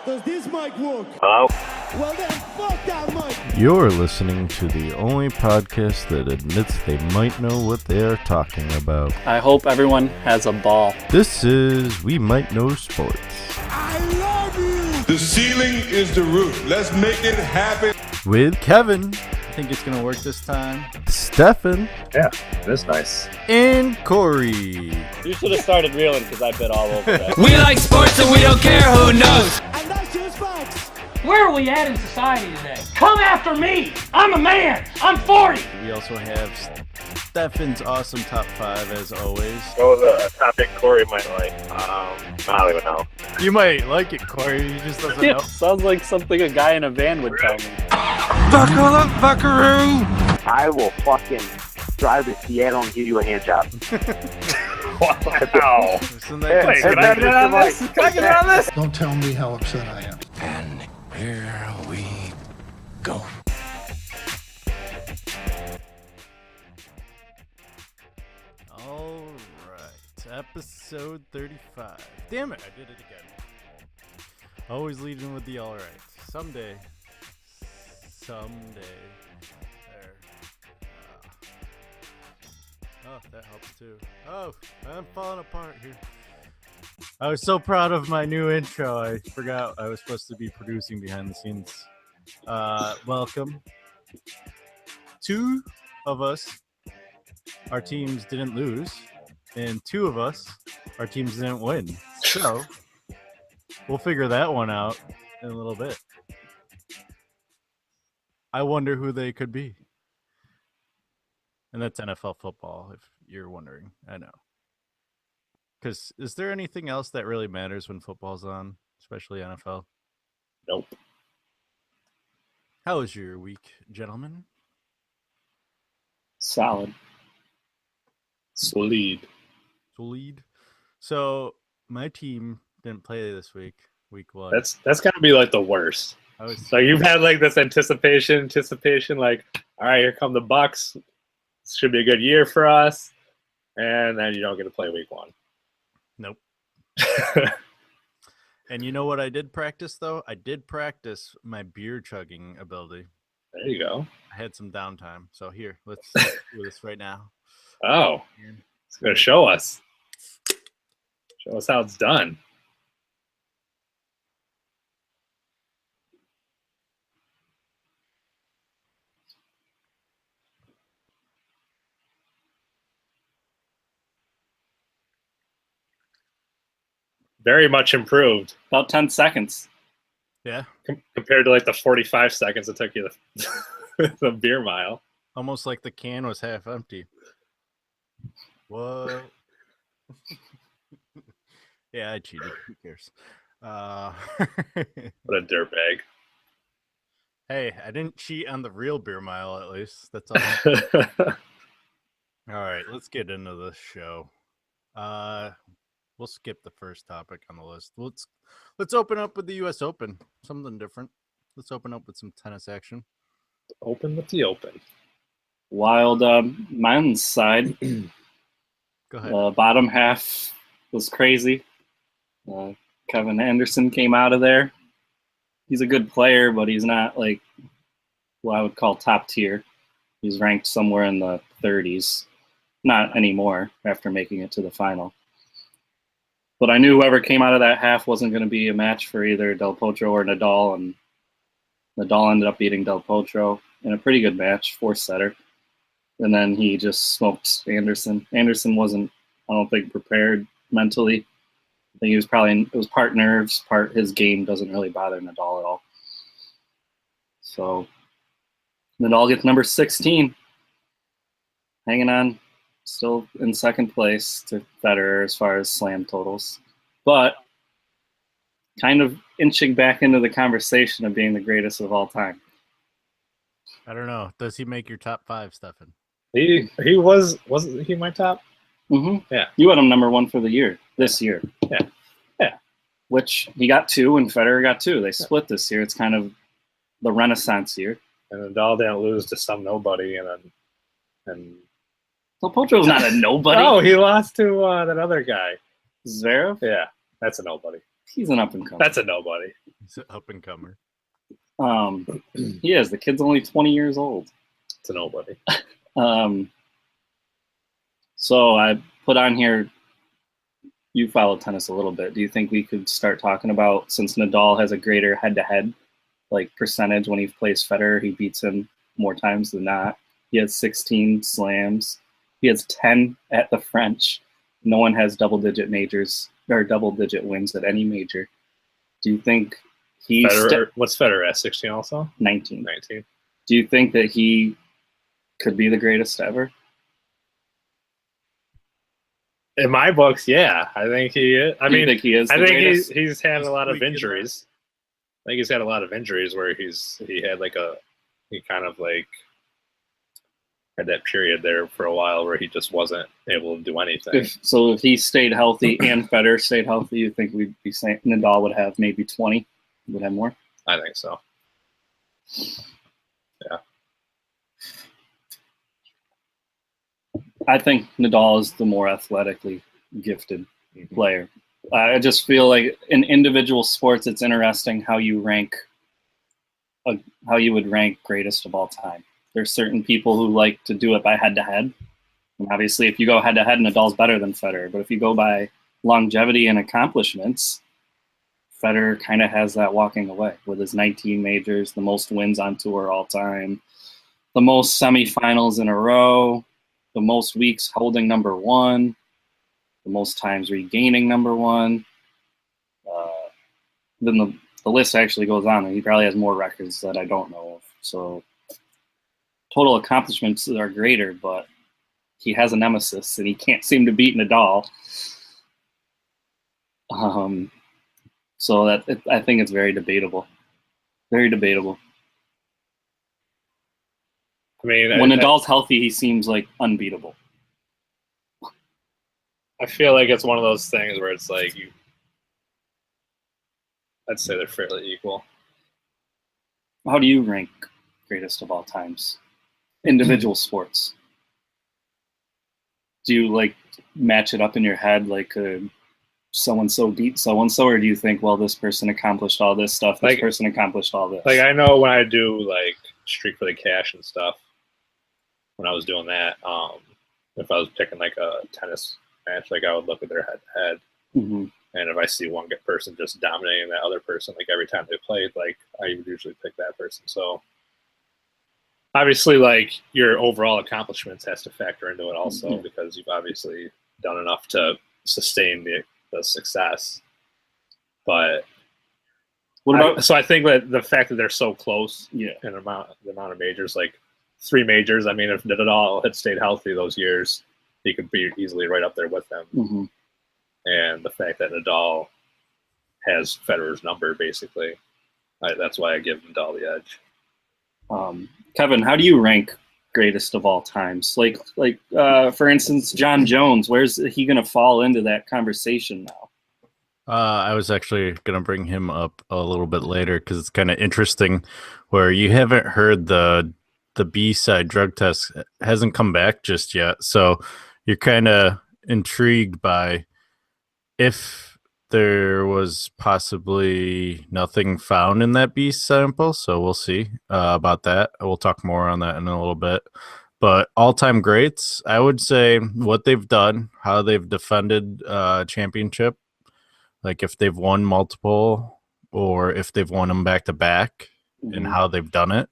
Does this mic work? Hello? Well then, fuck that mic! You're listening to the only podcast that admits they might know what they are talking about. I hope everyone has a ball. This is We Might Know Sports. I love you! The ceiling is the roof. Let's make it happen. With Kevin, I think it's going to work this time. Stefan, Yeah, it is nice. and Corey. You should have started reeling because I bit all over that. We like sports and we don't care who knows. And that's just facts! Where are we at in society today? Come after me! I'm a man! I'm 40! We also have Stefan's awesome top 5 as always. What was a topic Corey might like? I don't even know. You might like it, Corey. You just doesn't know. Sounds like something a guy in a van would tell me. Buckle up, buckaroo. I will fucking drive to Seattle and give you a hand job. Wow. Isn't that Hey, considered- can I get on this? Can I get on this? Don't tell me how upset I am. And here we go. All right, episode 35. Damn it, I did it again. Always leading with the all right. Someday. There. Oh, that helps too. Oh, I'm falling apart here. I was so proud of my new intro. I forgot I was supposed to be producing behind the scenes. Welcome. 2 of us, our teams didn't lose, and 2 of us, our teams didn't win. So, we'll figure that one out in a little bit. I wonder who they could be. And that's NFL football, if you're wondering. I know. Because is there anything else that really matters when football's on, especially NFL? Nope. How was your week, gentlemen? Solid. Solid. So, my team didn't play this week 1. That's gotta be like the worst. I was So you've had like this anticipation, like, all right, here come the Bucks. This should be a good year for us, and then you don't get to play week 1. Nope. And you know what I did practice, though? I did practice my beer chugging ability. There you go. I had some downtime. So here, let's do this right now. Oh, it's gonna show us. Show us how it's done. Very much improved About 10 seconds. Yeah, compared to like the 45 seconds it took you the beer mile. almost like the can was half empty. What? Yeah, I cheated. Who cares? What a dirtbag. Hey, I didn't cheat on the real beer mile, at least. That's all. All right, let's get into this show. We'll skip the first topic on the list. Let's open up with the U.S. Open. Something different. Let's open up with some tennis action. Open with the open. Wild men's side. Go ahead. Bottom half was crazy. Kevin Anderson came out of there. He's a good player, but he's not like what I would call top tier. He's ranked somewhere in the 30s. Not anymore after making it to the final. But I knew whoever came out of that half wasn't going to be a match for either Del Potro or Nadal, and Nadal ended up beating Del Potro in a pretty good match, 4-setter. And then he just smoked Anderson. Anderson wasn't, I don't think, prepared mentally. I think it was part nerves, part his game doesn't really bother Nadal at all. So Nadal gets number 16, hanging on, still in second place to Federer as far as slam totals, but kind of inching back into the conversation of being the greatest of all time. I don't know. Does he make your top 5, Stefan? He wasn't he my top? Mm-hmm. Yeah. You had him number 1 for the year, this year. Yeah. Which he got 2 and Federer got 2. They split this year. It's kind of the Renaissance year. And Nadal didn't lose to some nobody, and Del Potro's not a nobody. Oh, he lost to that other guy. Zverev? Yeah, that's a nobody. He's an up and comer. That's a nobody. He's an up and comer. He is. The kid's only 20 years old. To nobody. So I put on here, you follow tennis a little bit. Do you think we could start talking about, since Nadal has a greater head-to-head like percentage when he plays Federer, he beats him more times than not. He has 16 slams. He has 10 at the French. No one has double-digit majors or double-digit wins at any major. Do you think he... What's Federer at, 16 also? 19. 19. Do you think that he could be the greatest ever? In my books, yeah. I think he is. I think he is the greatest? he's had a lot of Squeaking injuries. I think he's had a lot of injuries where he kind of like had that period there for a while where he just wasn't able to do anything. If he stayed healthy and Federer stayed healthy, you think we'd be saying Nadal would have maybe 20? Would have more? I think so. Yeah. I think Nadal is the more athletically gifted player. I just feel like in individual sports, it's interesting how you rank, how you would rank greatest of all time. There's certain people who like to do it by head-to-head. And obviously, if you go head-to-head, Nadal's better than Federer. But if you go by longevity and accomplishments, Federer kind of has that walking away with his 19 majors, the most wins on tour all time, the most semifinals in a row, the most weeks holding number one, the most times regaining number one. Then the list actually goes on, and he probably has more records that I don't know of. So total accomplishments are greater, but he has a nemesis, and he can't seem to beat Nadal. So I think it's very debatable. Very debatable. I mean, when Nadal's healthy, he seems like unbeatable. I feel like it's one of those things where it's like I'd say they're fairly equal. How do you rank greatest of all times? Individual sports. Do you like match it up in your head like so-and-so beat so-and-so, or do you think, well, this person accomplished all this stuff, this person accomplished all this? Like, I know when I do like Streak for the Cash and stuff, when I was doing that, if I was picking like a tennis match, like I would look at their head-to-head, and if I see one good person just dominating that other person, like every time they played, like I would usually pick that person. So obviously, like your overall accomplishments has to factor into it also, because you've obviously done enough to sustain the success. But so I think that the fact that they're so close, in the amount of majors, like 3 majors. I mean, if Nadal had stayed healthy those years, he could be easily right up there with them. And the fact that Nadal has Federer's number, basically, that's why I give Nadal the edge. Kevin, how do you rank greatest of all times? Like for instance, John Jones, where's he going to fall into that conversation now? I was actually going to bring him up a little bit later because it's kind of interesting where you haven't heard the B-side drug test hasn't come back just yet. So you're kind of intrigued by if there was possibly nothing found in that B sample. So we'll see about that. We'll talk more on that in a little bit. But all-time greats, I would say what they've done, how they've defended championship, like if they've won multiple or if they've won them back-to-back and how they've done it.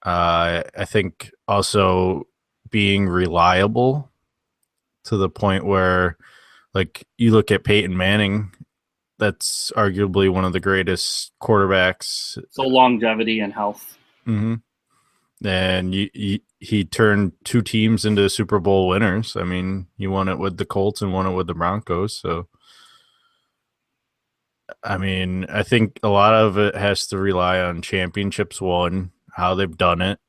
I think also being reliable to the point where, like, you look at Peyton Manning, that's arguably one of the greatest quarterbacks. So longevity and health. And he turned 2 teams into Super Bowl winners. I mean, he won it with the Colts and won it with the Broncos. So, I mean, I think a lot of it has to rely on championships won, how they've done it.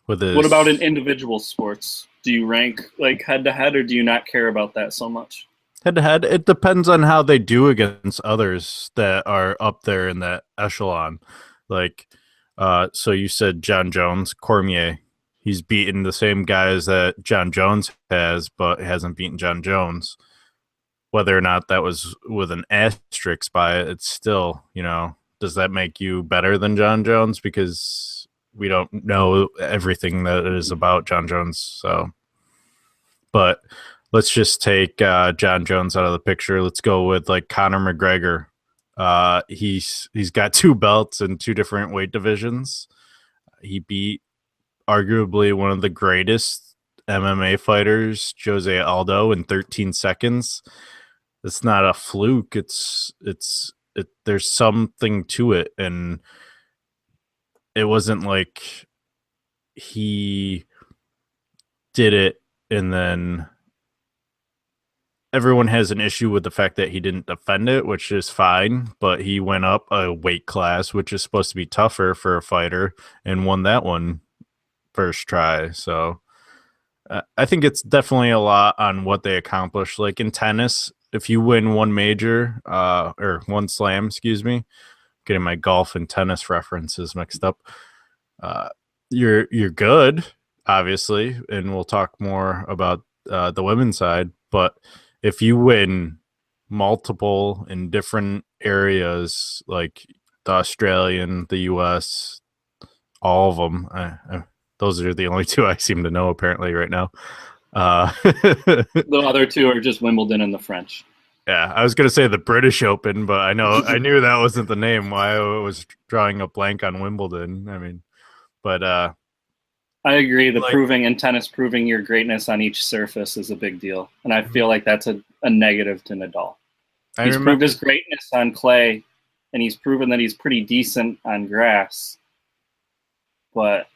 What about in individual sports? Do you rank like head-to-head, or do you not care about that so much? Head-to-head, it depends on how they do against others that are up there in that echelon. Like, so you said John Jones, Cormier. He's beaten the same guys that John Jones has, but hasn't beaten John Jones. whether or not that was with an asterisk by it, it's still, does that make you better than John Jones? Because we don't know everything that is about John Jones. So, but let's just take John Jones out of the picture. Let's go with like Conor McGregor. He's got 2 belts in 2 different weight divisions. He beat arguably one of the greatest MMA fighters, Jose Aldo, in 13 seconds. It's not a fluke. There's something to it, and it wasn't like he did it and then everyone has an issue with the fact that he didn't defend it, which is fine, but he went up a weight class, which is supposed to be tougher for a fighter, and won that one first try. So I think it's definitely a lot on what they accomplished. Like in tennis, if you win one major or one slam, excuse me, getting my golf and tennis references mixed up, you're good, obviously, and we'll talk more about the women's side. But if you win multiple in different areas, like the Australian, the US, all of them, those are the only 2 I seem to know apparently right now. The other 2 are just Wimbledon and the French. Yeah, I was going to say the British Open, but I knew that wasn't the name. Why I was drawing a blank on Wimbledon. I mean, but I agree. Proving in tennis, proving your greatness on each surface is a big deal, and I feel like that's a negative to Nadal. He's proved his greatness on clay, and he's proven that he's pretty decent on grass, but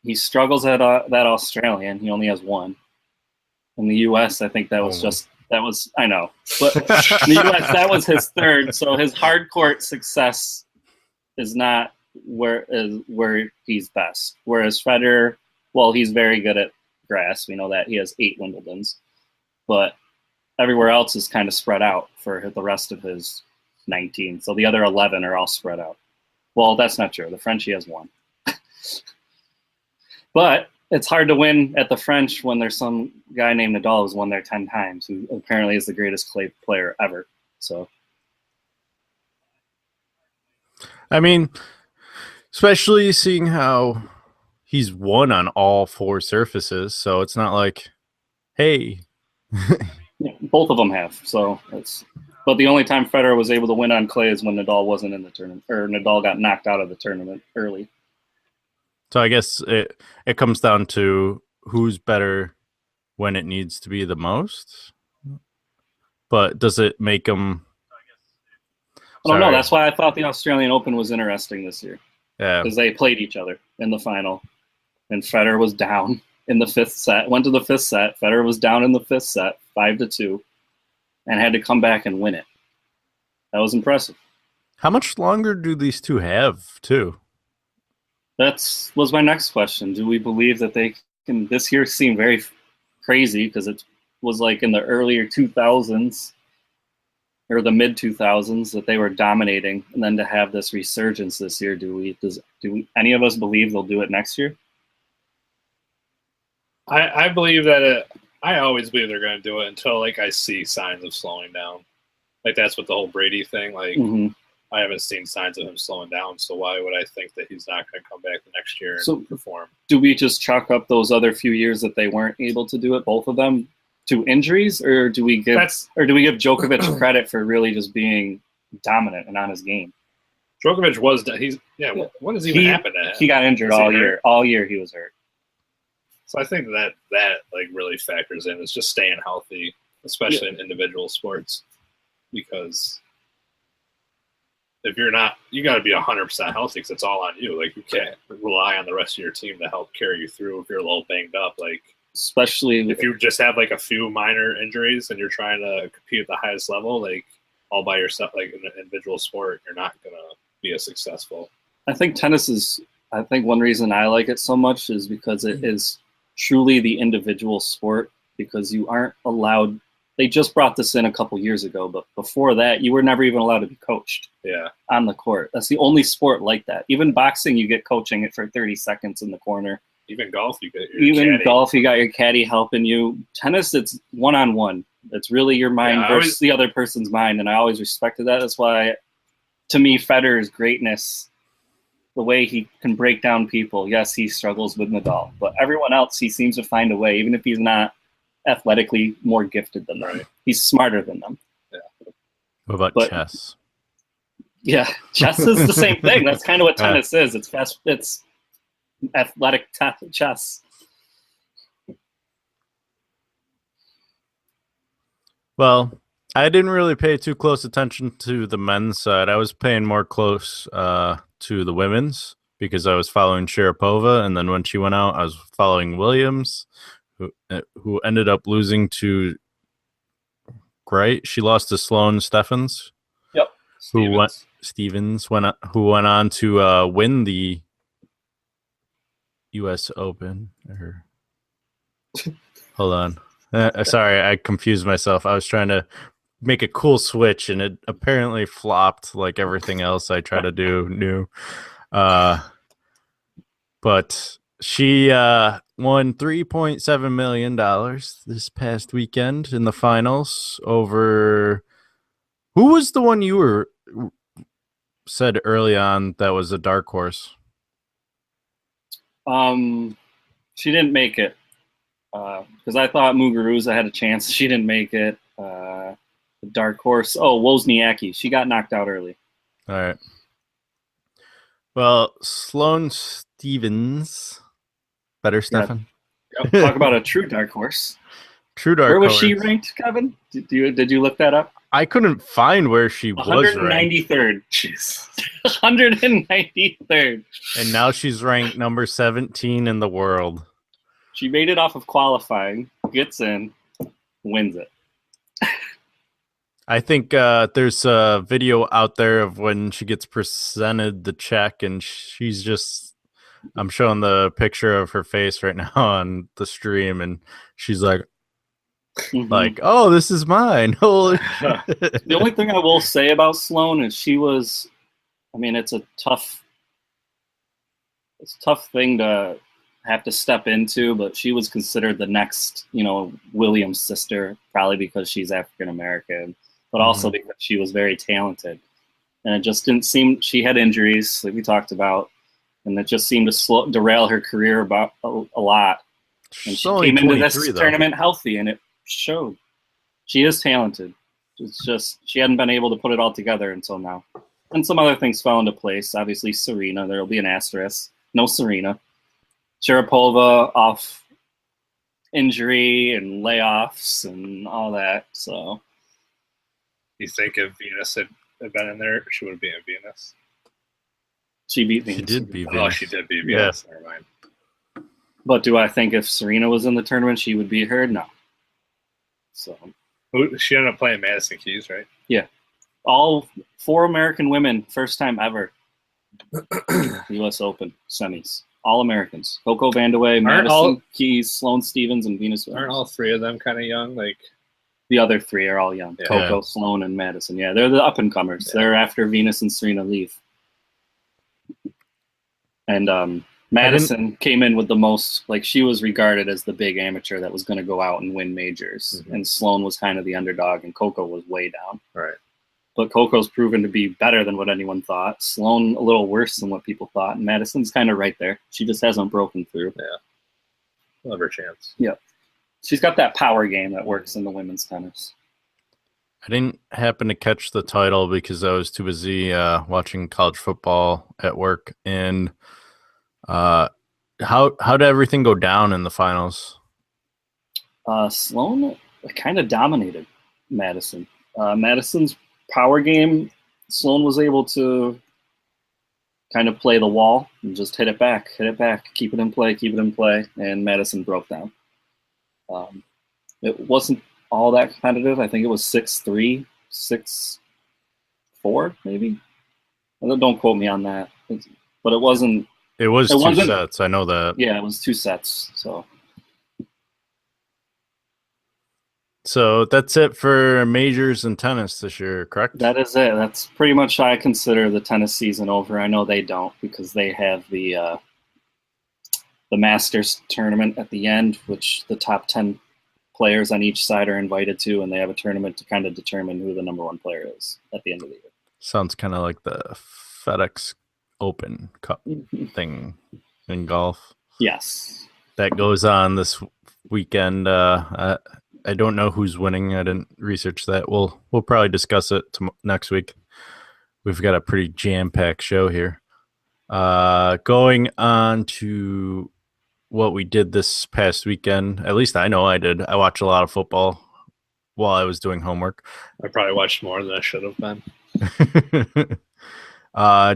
he struggles at that Australian. He only has 1. In the U.S., I think that was I know, but in the U.S. that was his 3rd. So his hard court success is not where he's best. Whereas Federer, well, he's very good at grass. We know that he has 8 Wimbledons, but everywhere else is kind of spread out for the rest of his 19. So the other 11 are all spread out. Well, that's not true. The French, he has 1. But it's hard to win at the French when there's some guy named Nadal who's won there 10 times, who apparently is the greatest clay player ever. So, I mean, especially seeing how he's won on all 4 surfaces, so it's not like, hey. Yeah, both of them have. So but the only time Federer was able to win on clay is when Nadal wasn't in the tournament, or Nadal got knocked out of the tournament early. So I guess it comes down to who's better when it needs to be the most. But does it make them? I don't know. That's why I thought the Australian Open was interesting this year. Yeah, because they played each other in the final, and Federer was down in the 5th set. Went to the 5th set. Federer was down in the 5th set, 5-2, and had to come back and win it. That was impressive. How much longer do these 2 have, too? That was my next question. Do we believe that they can? This year seemed very crazy because it was like in the earlier 2000s or the mid 2000s that they were dominating, and then to have this resurgence this year, do we any of us believe they'll do it next year? I believe that I always believe they're going to do it until like I see signs of slowing down. Like that's what the whole Brady thing. Like I haven't seen signs of him slowing down, so why would I think that he's not going to come back the next year and perform? Do we just chalk up those other few years that they weren't able to do it, both of them, to injuries, or do we give Djokovic credit for really just being dominant and on his game? Djokovic was what has even happened to him? He got injured all year. All year he was hurt. So I think that like really factors in. It's just staying healthy, especially in individual sports, because if you're not, you got to be 100% healthy because it's all on you. Like you can't rely on the rest of your team to help carry you through if you're a little banged up. Like especially if you just have like a few minor injuries and you're trying to compete at the highest level, like all by yourself, like in an individual sport, you're not gonna be as successful. I think tennis is. I think one reason I like it so much is because it is truly the individual sport. Because you aren't allowed. They just brought this in a couple years ago, but before that, you were never even allowed to be coached. Yeah, on the court. That's the only sport like that. Even boxing, you get coaching it for 30 seconds in the corner. Even golf, you got your caddy got your caddy helping you. Tennis, it's one-on-one. It's really your mind Yeah, versus the other person's mind, and I always respected that. That's why, to me, Federer's greatness, the way he can break down people. Yes, he struggles with Nadal, but everyone else, he seems to find a way, even if he's not athletically more gifted than them. Right. He's smarter than them. What about But- chess? Yeah, chess is the same thing. That's kind of what tennis is. It's fast. It's athletic chess. Well, I didn't really pay too close attention to the men's side. I was paying more close to the women's because I was following Sharapova, and then when she went out, I was following Williams, who ended up losing to Great. She lost to Sloane Stephens. Yep. Who went on to win the U.S. Open. Hold on. Sorry, I confused myself. I was trying to make a cool switch, and it apparently flopped like everything else I try to do new. But she won $3.7 million this past weekend in the finals over... Who was the one you were said early on that was a dark horse? She didn't make it because I thought Muguruza had a chance. She didn't make it. The dark horse. Oh, Wozniacki. She got knocked out early. All right. Well, Sloane Stephens. Better, Stefan? Talk about a true dark horse. True dark horse. Where was horse. she ranked, Kevin? Did you look that up? I couldn't find where she was ranked. 193rd. Jeez. 193rd. And now she's ranked number 17 in the world. She made it off of qualifying, gets in, wins it. I think there's a video out there of when she gets presented the check, and she's just... I'm showing the picture of her face right now on the stream, and she's like, oh, this is mine. Holy shit. The only thing I will say about Sloane is she was... I mean, it's a tough thing to have to step into, but she was considered the next, Williams sister, probably because she's African American, but also because she was very talented. And it just didn't seem... She had injuries, like we talked about, and it just seemed to derail her career about a lot. And she came into this tournament healthy, and it showed. She is talented. It's just she hadn't been able to put it all together until now. And some other things fell into place. Obviously, Serena. There will be an asterisk. No Serena. Sharapova off injury and layoffs and all that. So, You think if Venus had been in there, she would have been Venus? She beat Venus. She did beat Oh, Venus. she did beat Venus. Never mind. But do I think if Serena was in the tournament, she would beat her? No. So She ended up playing Madison Keys, right? yeah, all 4 American women, first time ever. U.S. Open semis, all Americans: Coco Vandeweghe, Madison Keys, Sloane Stephens, and Venus Williams. Aren't all 3 of them kind of young? Like The other 3 are all young: Coco, Sloane, and Madison. Yeah, they're the up and comers. Yeah. They're after Venus and Serena leave. And Madison came in with the most, like, she was regarded as the big amateur that was going to go out and win majors. And Sloane was kind of the underdog, and Coco was way down. Right. But Coco's proven to be better than what anyone thought. Sloane a little worse than what people thought. And Madison's kind of right there. She just hasn't broken through. Yeah. We'll have her chance. Yep. She's got that power game that works in the women's tennis. I didn't happen to catch the title because I was too busy watching college football at work. And how did everything go down in the finals? Sloane kind of dominated Madison. Madison's power game, Sloane was able to kind of play the wall and just hit it back, keep it in play, and Madison broke down. It wasn't all that competitive. I think it was 6-3, 6-4, maybe. Don't quote me on that, but it wasn't. It was 2 sets. I know that. Yeah, it was 2 sets. So that's it for majors and tennis this year, correct? That is it. That's pretty much how I consider the tennis season over. I know they don't, because they have the Masters tournament at the end, which the top 10 players on each side are invited to, and they have a tournament to kind of determine who the number one player is at the end of the year. Sounds kind of like the FedEx Open Cup thing in golf. Yes. That goes on this weekend. I don't know who's winning. I didn't research that. We'll probably discuss it next week. We've got a pretty jam-packed show here. Going on to what we did this past weekend. At least I know I did. I watched a lot of football while I was doing homework. I probably watched more than I should have been.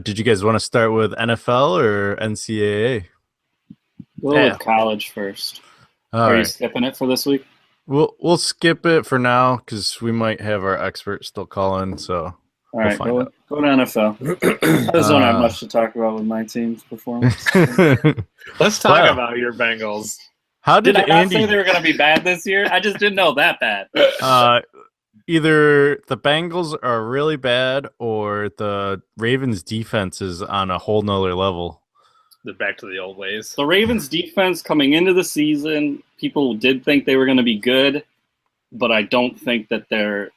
Did you guys want to start with NFL or NCAA? We'll go with college first. Are you skipping it for this week? We'll skip it for now because we might have our expert still call in. So all right, go to NFL. I just don't have much to talk about with my team's performance. Let's talk about your Bengals. How did I Andy not say they were going to be bad this year? I just didn't know that bad. Either the Bengals are really bad or the Ravens defense is on a whole nother level. They're back to the old ways. The Ravens defense coming into the season, people did think they were going to be good, but I don't think that they're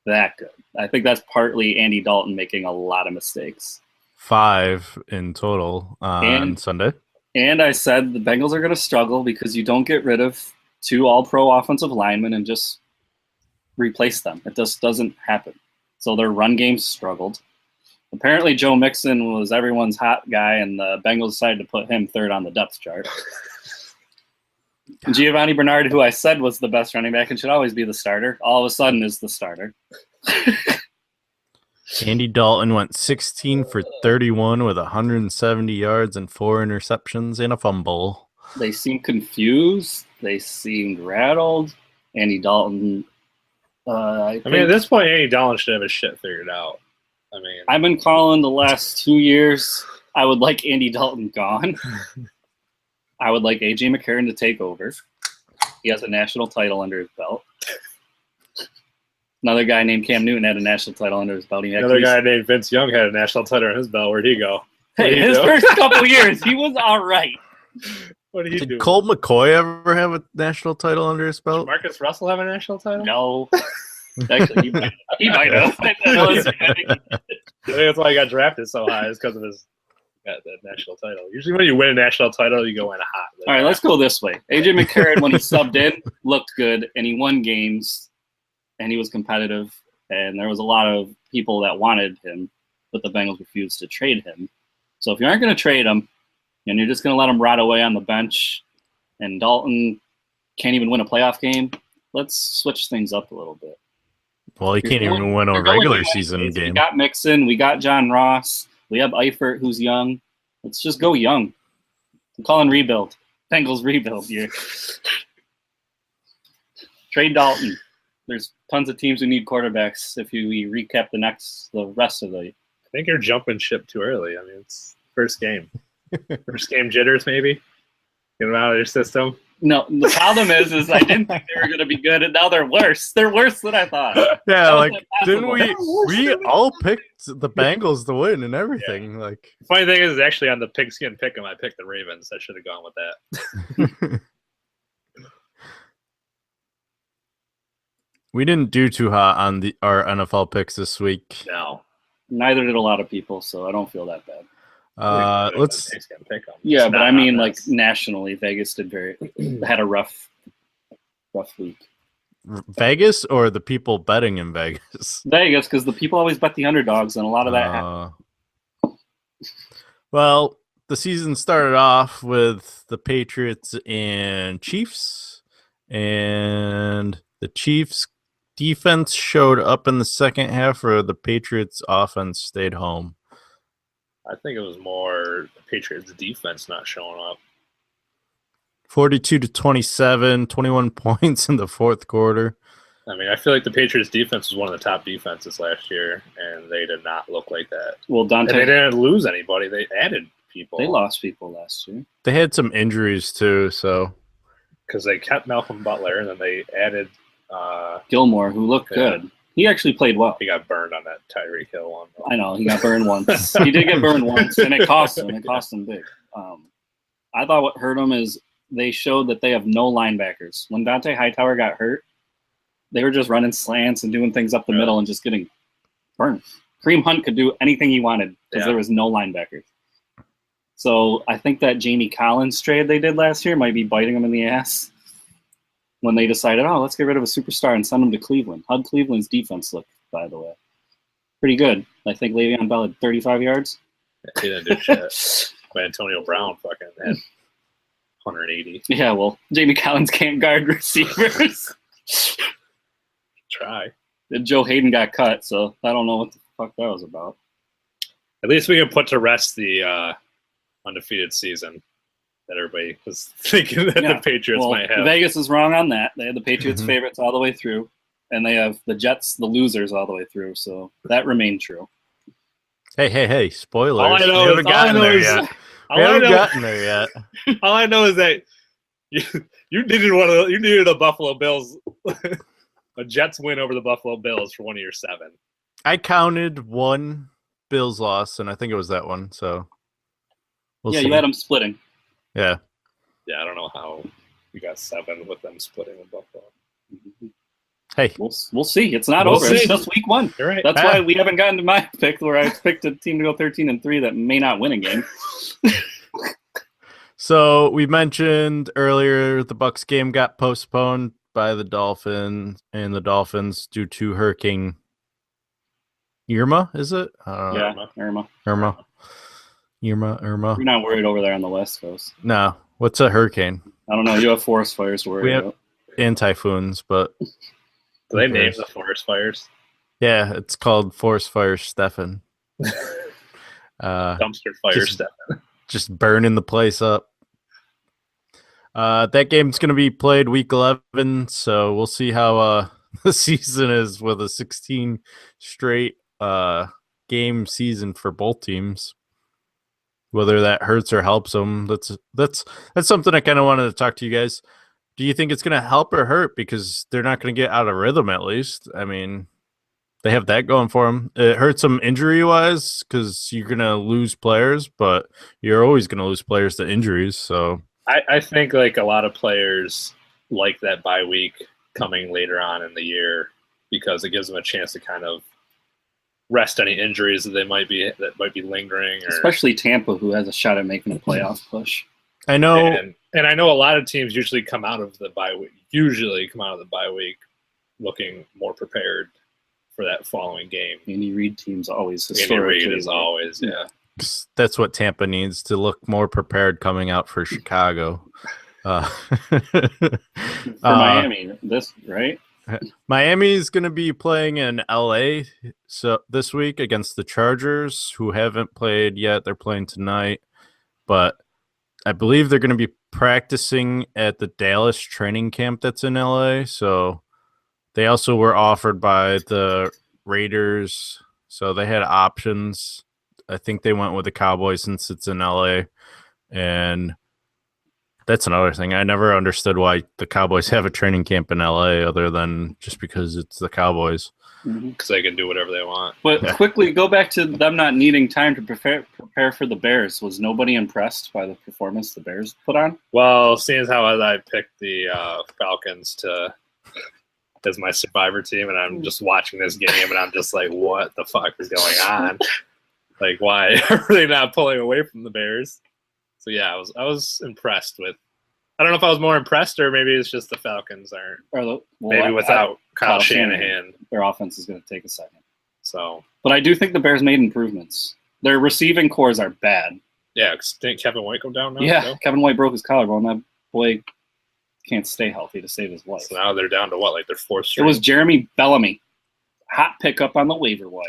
that good. I think that's partly Andy Dalton making a lot of mistakes. 5 in total on Sunday. And I said the Bengals are going to struggle because you don't get rid of 2 all-pro offensive linemen and just replace them. It just doesn't happen. So their run game struggled. Apparently Joe Mixon was everyone's hot guy, and the Bengals decided to put him third on the depth chart. Giovanni Bernard, who I said was the best running back and should always be the starter, all of a sudden is the starter. Andy Dalton went 16 for 31 with 170 yards and 4 interceptions and a fumble. They seemed confused. They seemed rattled. Andy Dalton. I mean, at this point, Andy Dalton should have his shit figured out. I mean, I've been calling the last 2 years. I would like Andy Dalton gone. I would like AJ McCarron to take over. He has a national title under his belt. Another guy named Cam Newton had a national title under his belt. Another guy named Vince Young had a national title under his belt. Where'd he go? Hey, his first couple years, he was all right. What did he do? Did Colt McCoy ever have a national title under his belt? Did Marcus Russell have a national title? No. Actually, he might have. I think that's why he got drafted so high, is because of his that national title. Usually when you win a national title, you go in hot. All right, let's go this way. AJ McCarron, when he subbed in, looked good, and he won games, and he was competitive, and there was a lot of people that wanted him, but the Bengals refused to trade him. So if you aren't going to trade him, and you're just going to let him rot away on the bench, and Dalton can't even win a playoff game, let's switch things up a little bit. Well, he can't even win a regular season game. We got Mixon. We got John Ross. We have Eifert, who's young. Let's just go young. I'm calling rebuild. Bengals rebuild year. Trade Dalton. There's tons of teams who need quarterbacks if we recap the rest of the year. I think you're jumping ship too early. I mean, it's first game. First game jitters, maybe. Get them out of your system. No, the problem is I didn't think they were going to be good, and now they're worse. They're worse than I thought. Yeah, like, didn't we all picked the Bengals to win and everything. Yeah. Like, the funny thing is, actually on the pigskin pick'em, I picked the Ravens. I should have gone with that. We didn't do too hot on our NFL picks this week. No. Neither did a lot of people, so I don't feel that bad. Let's. Yeah, but I mean, like nationally, Vegas had a rough week. Vegas or the people betting in Vegas? Vegas, because the people always bet the underdogs, and a lot of that happened. Well, the season started off with the Patriots and Chiefs, and the Chiefs defense showed up in the second half, or the Patriots offense stayed home. I think it was more the Patriots defense not showing up. 42-27, 21 points in the fourth quarter. I mean, I feel like the Patriots defense was one of the top defenses last year, and they did not look like that. Well, Dante, and they didn't lose anybody. They added people. They lost people last year. They had some injuries too, so. Because they kept Malcolm Butler, and then they added Gilmore, who looked good. He actually played well. He got burned on that Tyreek Hill one. I know. He got burned once. He did get burned once, and it cost him. It cost him big. I thought what hurt him is they showed that they have no linebackers. When Dante Hightower got hurt, they were just running slants and doing things up the middle and just getting burned. Kareem Hunt could do anything he wanted because there was no linebackers. So I think that Jamie Collins trade they did last year might be biting them in the ass when they decided, oh, let's get rid of a superstar and send him to Cleveland. How'd Cleveland's defense look, by the way? Pretty good. I think Le'Veon Bell had 35 yards. He didn't do shit. But Antonio Brown fucking had 180. Yeah, well, Jamie Collins can't guard receivers. Try. And Joe Hayden got cut, so I don't know what the fuck that was about. At least we can put to rest the undefeated season that everybody was thinking that the Patriots might have. Vegas is wrong on that. They had the Patriots favorites all the way through, and they have the Jets, the losers, all the way through. So that remained true. Hey! Spoilers. All I know we haven't gotten there yet. We haven't gotten there yet. All I know is that you needed a Buffalo Bills, a Jets win over the Buffalo Bills for one of your 7. I counted one Bills loss, and I think it was that one. So we'll see. You had them splitting. Yeah. Yeah, I don't know how you got 7 with them splitting with Buffalo. Hey, we'll see. It's not over. It's just week 1. You're right. That's why we haven't gotten to my pick where I picked a team to go 13-3 that may not win a game. So we mentioned earlier the Bucs game got postponed by the Dolphins due to Hurricane Irma. Is it? Irma. You're not worried over there on the West Coast. No. What's a hurricane? I don't know. You have forest fires to worry about. And typhoons, but do they name the forest fires? Yeah, it's called Forest Fire Stefan. Dumpster fire Stefan. Just burning the place up. That game's going to be played week 11, so we'll see how the season is with a 16 straight game season for both teams. Whether that hurts or helps them, that's something I kind of wanted to talk to you guys. Do you think it's going to help or hurt? Because they're not going to get out of rhythm, at least. I mean, they have that going for them. It hurts them injury-wise because you're going to lose players, but you're always going to lose players to injuries. So I think like a lot of players like that bye week coming later on in the year because it gives them a chance to kind of rest any injuries that might be lingering. Especially Tampa, who has a shot at making a playoff push. I know. And I know a lot of teams usually come out of the bye week looking more prepared for that following game. Andy Reid teams always historically. Andy Reid is always, yeah. That's what Tampa needs to look more prepared coming out for Chicago. For Miami, right? Miami's going to be playing in LA this week against the Chargers, who haven't played yet. They're playing tonight, but I believe they're going to be practicing at the Dallas training camp that's in LA. So they also were offered by the Raiders, so they had options. I think they went with the Cowboys since it's in LA, and that's another thing. I never understood why the Cowboys have a training camp in LA other than just because it's the Cowboys. Because they can do whatever they want. But quickly, go back to them not needing time to prepare for the Bears. Was nobody impressed by the performance the Bears put on? Well, seeing as how I picked the Falcons as my survivor team, and I'm just watching this game, and I'm just like, what the fuck is going on? Like, why are they not pulling away from the Bears? So yeah, I was impressed with. I don't know if I was more impressed or maybe it's just the Falcons aren't. Maybe without Kyle Shanahan, their offense is going to take a second. So, but I do think the Bears made improvements. Their receiving cores are bad. Yeah, didn't Kevin White go down now? Yeah, no? Kevin White broke his collarbone. That boy can't stay healthy to save his life. So now they're down to what, like their 4th string? It was Jeremy Bellamy, hot pickup on the waiver wire.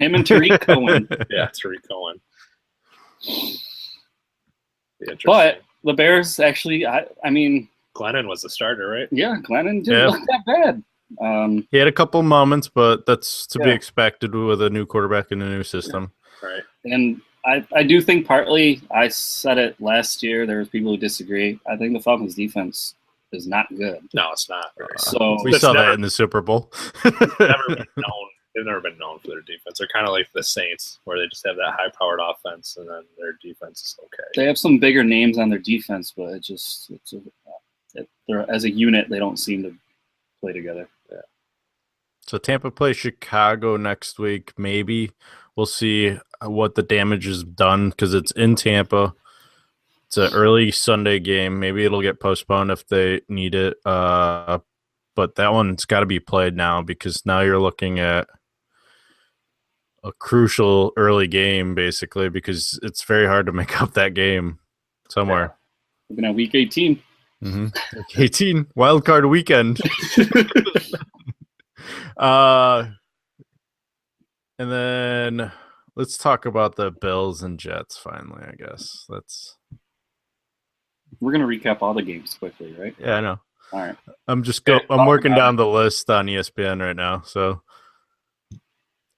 Him and Tariq Cohen. Yeah, Tariq Cohen. But the Bears actually, I mean, Glennon was the starter, right? Yeah, Glennon didn't look that bad. He had a couple moments, but that's to be expected with a new quarterback in a new system. Yeah. Right. And I do think partly, I said it last year, there was people who disagree. I think the Falcons defense is not good. No, it's not. So we saw that in the Super Bowl. Never been known they've never been known for their defense. They're kind of like the Saints, where they just have that high-powered offense, and then their defense is okay. They have some bigger names on their defense, but they're as a unit, they don't seem to play together. Yeah. So Tampa plays Chicago next week. Maybe we'll see what the damage is done because it's in Tampa. It's an early Sunday game. Maybe it'll get postponed if they need it. But that one's got to be played now because now you're looking at a crucial early game, basically, because it's very hard to make up that game somewhere. We're going to week 18. Mm-hmm. 18, wild card weekend. And then let's talk about the Bills and Jets finally, I guess. We're going to recap all the games quickly, right? Yeah, I know. All right. I'm working down the list on ESPN right now, so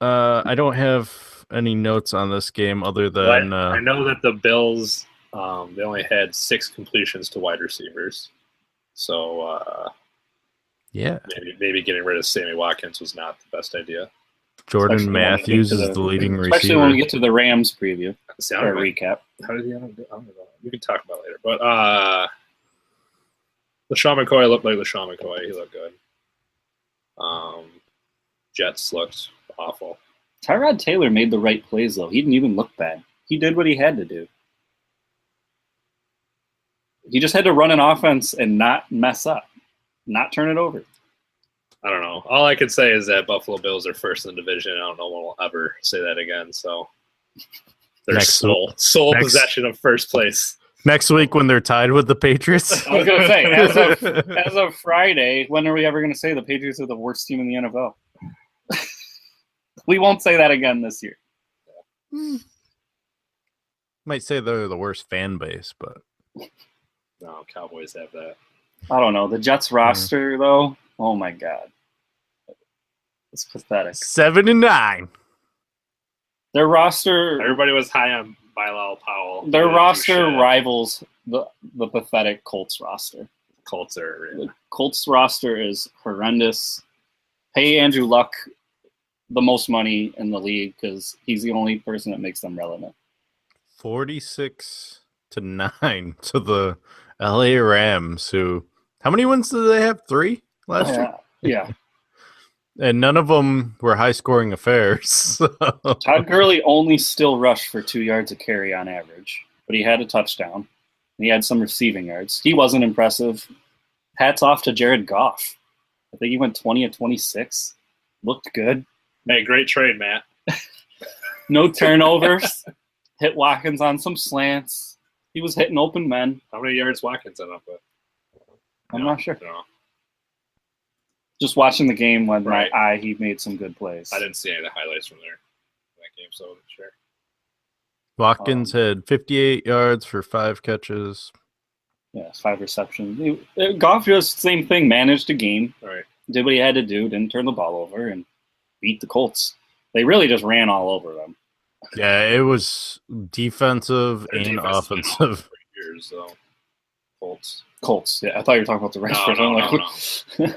I don't have any notes on this game other than I know that the Bills they only had 6 completions to wide receivers, so yeah, maybe getting rid of Sammy Watkins was not the best idea. Jordan Matthews is the leading receiver. Especially when we get to the Rams preview or recap. How did he? I don't know. We can talk about it later. But LaShawn McCoy looked like LaShawn McCoy. He looked good. Jets looked awful. Tyrod Taylor made the right plays, though. He didn't even look bad. He did what he had to do. He just had to run an offense and not mess up, not turn it over. I don't know. All I can say is that Buffalo Bills are first in the division. I don't know when we'll ever say that again. So they're sole possession of first place. Next week when they're tied with the Patriots. I was going to say, as of Friday, when are we ever going to say the Patriots are the worst team in the NFL? We won't say that again this year. Might say they're the worst fan base, but no, Cowboys have that. I don't know. The Jets roster, though, oh my God. It's pathetic. 7-9. Their roster... Everybody was high on Bilal Powell. Their roster rivals the pathetic Colts roster. Colts The Colts roster is horrendous. Pay Andrew Luck the most money in the league because he's the only person that makes them relevant. 46-9 to the LA Rams, who... How many wins did they have? 3 last year? Yeah. And none of them were high-scoring affairs. So. Todd Gurley only still rushed for 2 yards a carry on average, but he had a touchdown. And he had some receiving yards. He wasn't impressive. Hats off to Jared Goff. I think he went 20 of 26. Looked good. Hey, great trade, Matt. No turnovers. Hit Watkins on some slants. He was hitting open men. How many yards Watkins ended up with? I'm not sure. No. Just watching the game with my eye, he made some good plays. I didn't see any of the highlights from that game, so I'm sure. Watkins had 58 yards for 5 catches. Yeah, 5 receptions. Goff just same thing. Managed a game. Right. Did what he had to do. Didn't turn the ball over and beat the Colts. They really just ran all over them. Yeah, it was defensive and offensive. For years, though. Colts. Yeah, I thought you were talking about the Rams. No.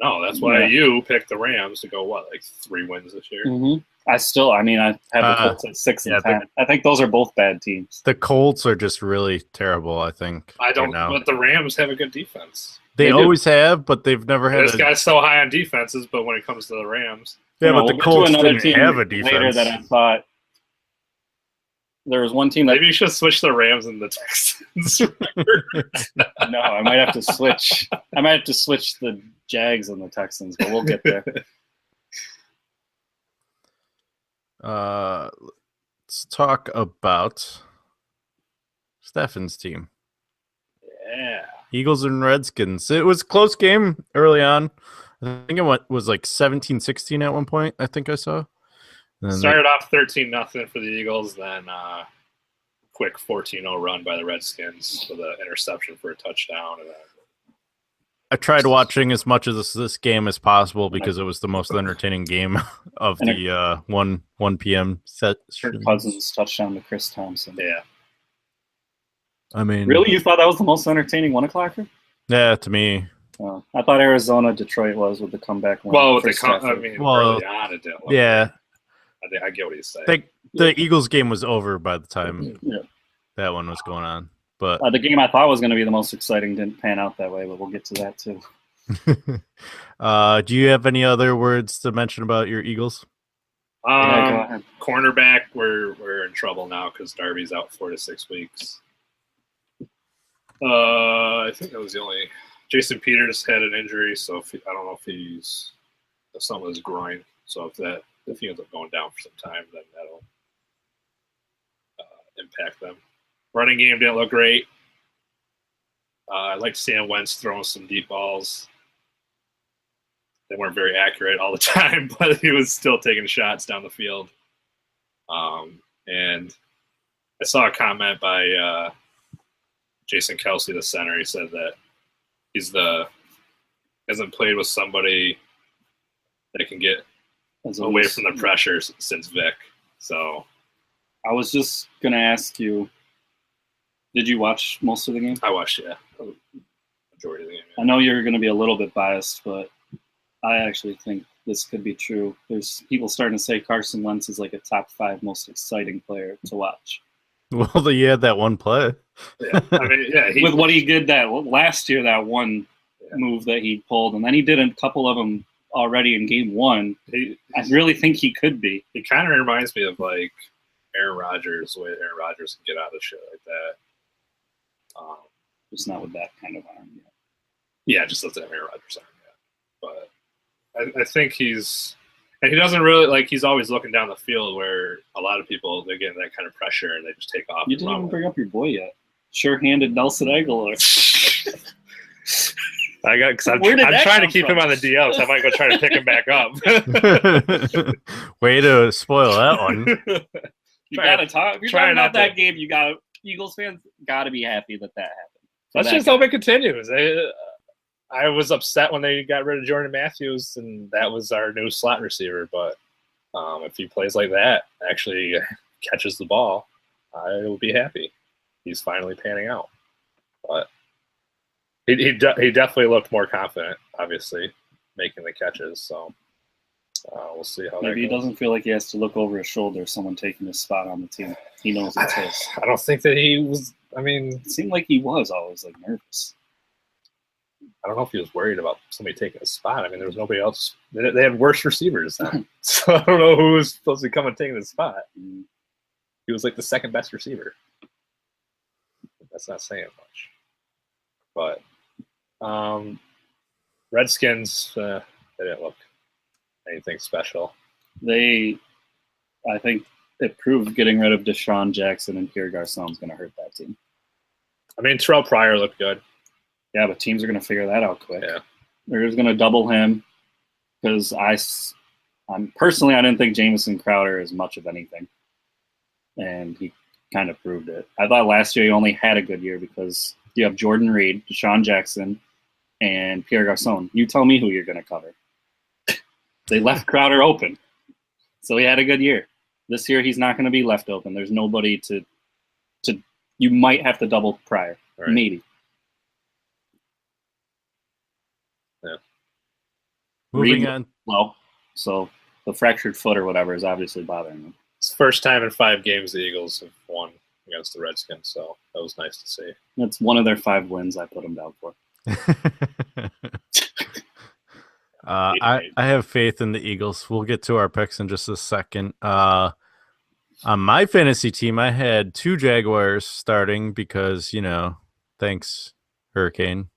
No, that's why you picked the Rams to go, 3 wins this year? Mm-hmm. I have the Colts at 6 and 10. I think those are both bad teams. The Colts are just really terrible, I think. I don't know. But the Rams have a good defense. They always have, but they've never had This guy's so high on defenses, but when it comes to the Rams... Yeah, but the Colts didn't have a defense. Later that I thought there was one team that... Maybe you should switch the Rams and the Texans. No, I might have to switch. I might have to switch the Jags and the Texans, but we'll get there. Let's talk about Stefan's team. Yeah. Eagles and Redskins. It was a close game early on. I think it was like 17-16 at one point, I think I saw. Started off 13-0 for the Eagles, then quick 14-0 run by the Redskins with an interception for a touchdown. And then... I tried watching as much of this game as possible because it was the most entertaining game of the 1 p.m. set. Kirk Cousins touchdown to Chris Thompson. Yeah. I mean... Really? You thought that was the most entertaining 1 o'clocker? Yeah, to me. I thought Arizona, Detroit was with the comeback win. Well, with First the half I of- mean, Well, early on it didn't look Yeah, great. I get what he's saying. the Eagles game was over by the time Yeah. that one was going on. But the game I thought was going to be the most exciting didn't pan out that way, but we'll get to that too. do you have any other words to mention about your Eagles? Yeah, go ahead. Cornerback, we're in trouble now because Darby's out 4 to 6 weeks. I think that was the only. Jason Peters had an injury, so I don't know if something with his groin. So if he ends up going down for some time, then that'll impact them. Running game didn't look great. I liked Sam Wentz throwing some deep balls. They weren't very accurate all the time, but he was still taking shots down the field. And I saw a comment by Jason Kelsey, the center. He said that hasn't played with somebody that can get away from the pressure since Vic. So I was just going to ask you, did you watch most of the game? I watched, yeah, majority of the game. Yeah. I know you're going to be a little bit biased, but I actually think this could be true. There's people starting to say Carson Wentz is like a top 5 most exciting player to watch. Well, you had that one play. Yeah, I mean, yeah, With what he did that last year, that one move that he pulled, and then he did a couple of them already in game 1. I really think he could be. He kind of reminds me of like Aaron Rodgers, the way Aaron Rodgers can get out of shit like that. Just not with that kind of arm yet. Yeah, just doesn't have Aaron Rodgers arm yet. But I think he doesn't really, like, he's always looking down the field where a lot of people, they get that kind of pressure and they just take off. You didn't even bring up your boy yet. Sure-handed Nelson Aguilar. Because I'm trying to keep him on the DL, so I might go try to pick him back up. Way to spoil that one. You gotta talk. If you're talking about that game, Eagles fans gotta be happy that happened. Let's just hope it continues. I was upset when they got rid of Jordan Matthews, and that was our new slot receiver. But if he plays like that, actually catches the ball, I will be happy. He's finally panning out. But he definitely looked more confident, obviously, making the catches. So we'll see how that goes. Maybe he doesn't feel like he has to look over his shoulder, someone taking his spot on the team. He knows it's his. I don't think that he was. I mean, it seemed like he was always like nervous. I don't know if he was worried about somebody taking his spot. I mean, there was nobody else. They had worse receivers then. So I don't know who was supposed to come and take his spot. He was like the second best receiver. That's not saying much. But Redskins, they didn't look anything special. I think it proved getting rid of Deshaun Jackson and Pierre Garçon is going to hurt that team. I mean, Terrell Pryor looked good. Yeah, but teams are going to figure that out quick. Yeah. They're just going to double him because I'm personally, I didn't think Jamison Crowder is much of anything. And he kind of proved it. I thought last year he only had a good year because you have Jordan Reed, Deshaun Jackson, and Pierre Garçon. You tell me who you're going to cover. They left Crowder open. So he had a good year. This year he's not going to be left open. There's nobody to you might have to double Pryor. Right. Maybe. Yeah. Moving on. Well, so the fractured foot or whatever is obviously bothering him. It's the first time in 5 games the Eagles have won against the Redskins, so that was nice to see. That's one of their 5 wins I put them down for. I have faith in the Eagles. We'll get to our picks in just a second. On my fantasy team, I had 2 Jaguars starting because, thanks, Hurricane.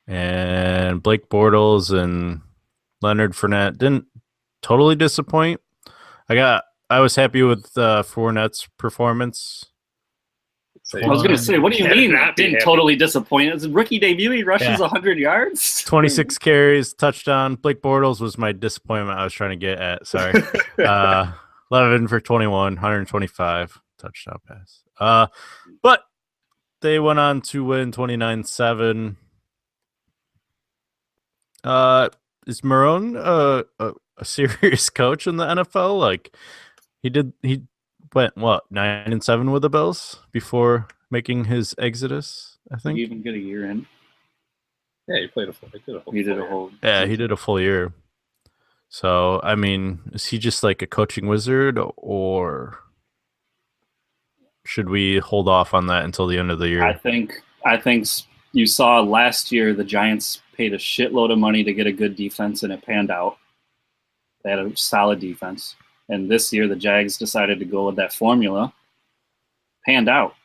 And Blake Bortles and Leonard Fournette didn't totally disappoint. I was happy with Fournette's performance. I was going to say, what do you mean didn't totally disappoint? It's a rookie debut. He rushes 100 yards. 26 carries, touchdown. Blake Bortles was my disappointment I was trying to get at. Sorry. 11 for 21, 125 touchdown pass. But they went on to win 29-7. Is Marone a serious coach in the NFL? Like he went 9-7 with the Bills before making his exodus, I think. Did he even get a year in? Yeah, he played He did a year. whole. Yeah, he did a full year. So, I mean, is he just like a coaching wizard, or should we hold off on that until the end of the year? I think you saw last year the Giants paid a shitload of money to get a good defense, and it panned out. They had a solid defense. And this year, the Jags decided to go with that formula. Panned out.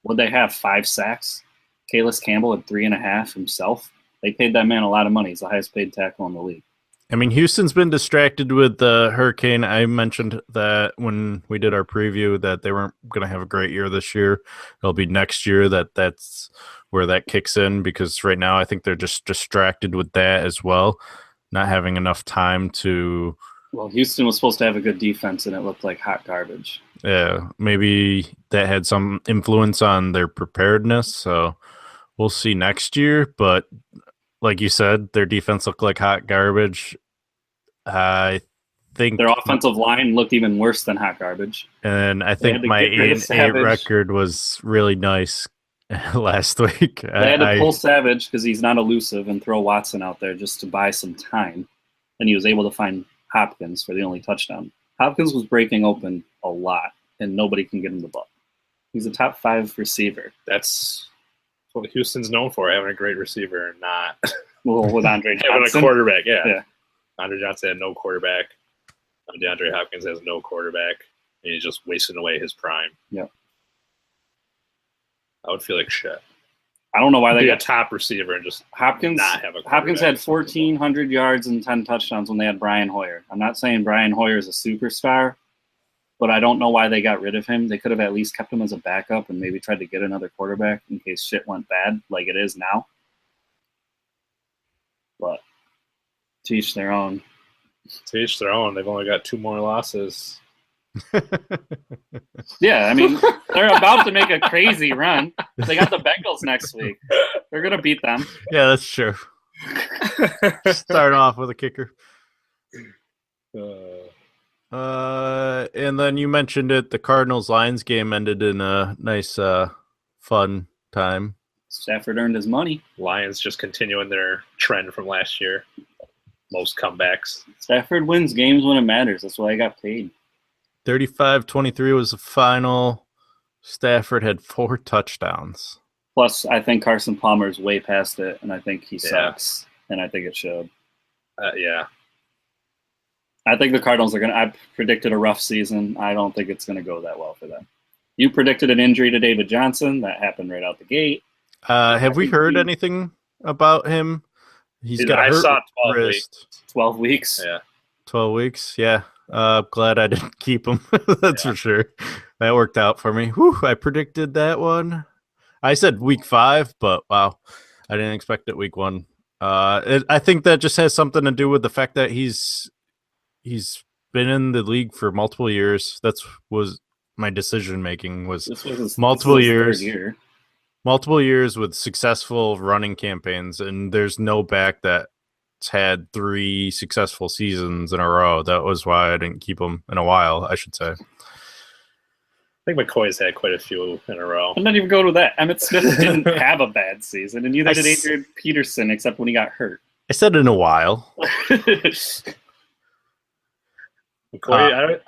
What'd they have? 5 sacks? Calais Campbell had 3.5 himself. They paid that man a lot of money. He's the highest paid tackle in the league. I mean, Houston's been distracted with the hurricane. I mentioned that when we did our preview that they weren't going to have a great year this year. It'll be next year that's where that kicks in, because right now I think they're just distracted with that as well, not having enough time to. Well, Houston was supposed to have a good defense, and it looked like hot garbage. Yeah, maybe that had some influence on their preparedness. So we'll see next year. But like you said, their defense looked like hot garbage. I think their offensive line looked even worse than hot garbage. And I think my 8-8 record was really nice last week. They had to pull Savage because he's not elusive and throw Watson out there just to buy some time. And he was able to find Hopkins for the only touchdown. Hopkins was breaking open a lot, and nobody can get him the ball. He's a top 5 receiver. That's what Houston's known for, having a great receiver and not with Andre Johnson. Having a quarterback, yeah. Andre Johnson had no quarterback. DeAndre Hopkins has no quarterback, and he's just wasting away his prime. Yep. I would feel like shit. I don't know why they got a top receiver and just Hopkins. Not have a Hopkins had 1,400 yards and 10 touchdowns when they had Brian Hoyer. I'm not saying Brian Hoyer is a superstar, but I don't know why they got rid of him. They could have at least kept him as a backup and maybe tried to get another quarterback in case shit went bad, like it is now. But to each their own. To each their own. They've only got 2 more losses. Yeah, I mean, they're about to make a crazy run. They got the Bengals next week. They're going to beat them. Yeah, that's true. Start off with a kicker. And then you mentioned it, the Cardinals-Lions game ended in a nice, fun time. Stafford earned his money. Lions just continuing their trend from last year. Most comebacks. Stafford wins games when it matters. That's why he got paid. 35-23 was the final. Stafford had 4 touchdowns. Plus, I think Carson Palmer's way past it, and I think he sucks, and I think it showed. Yeah. I think the Cardinals are going to – I predicted a rough season. I don't think it's going to go that well for them. You predicted an injury to David Johnson. That happened right out the gate. Have we heard anything about him? He's got a hurt 12 wrist. 12 weeks. Yeah. 12 weeks, yeah. Glad I didn't keep him. That's for sure. That worked out for me. Whew, I predicted that one. I said week 5, but wow, I didn't expect it week 1. I think that just has something to do with the fact that he's been in the league for multiple years. Was my decision making was multiple years. Multiple years with successful running campaigns, and there's no back that's had 3 successful seasons in a row. That was why I didn't keep him in a while, I should say. I think McCoy's had quite a few in a row. I'm not even going with that. Emmitt Smith didn't have a bad season, and neither did Adrian Peterson, except when he got hurt. I said in a while. McCoy,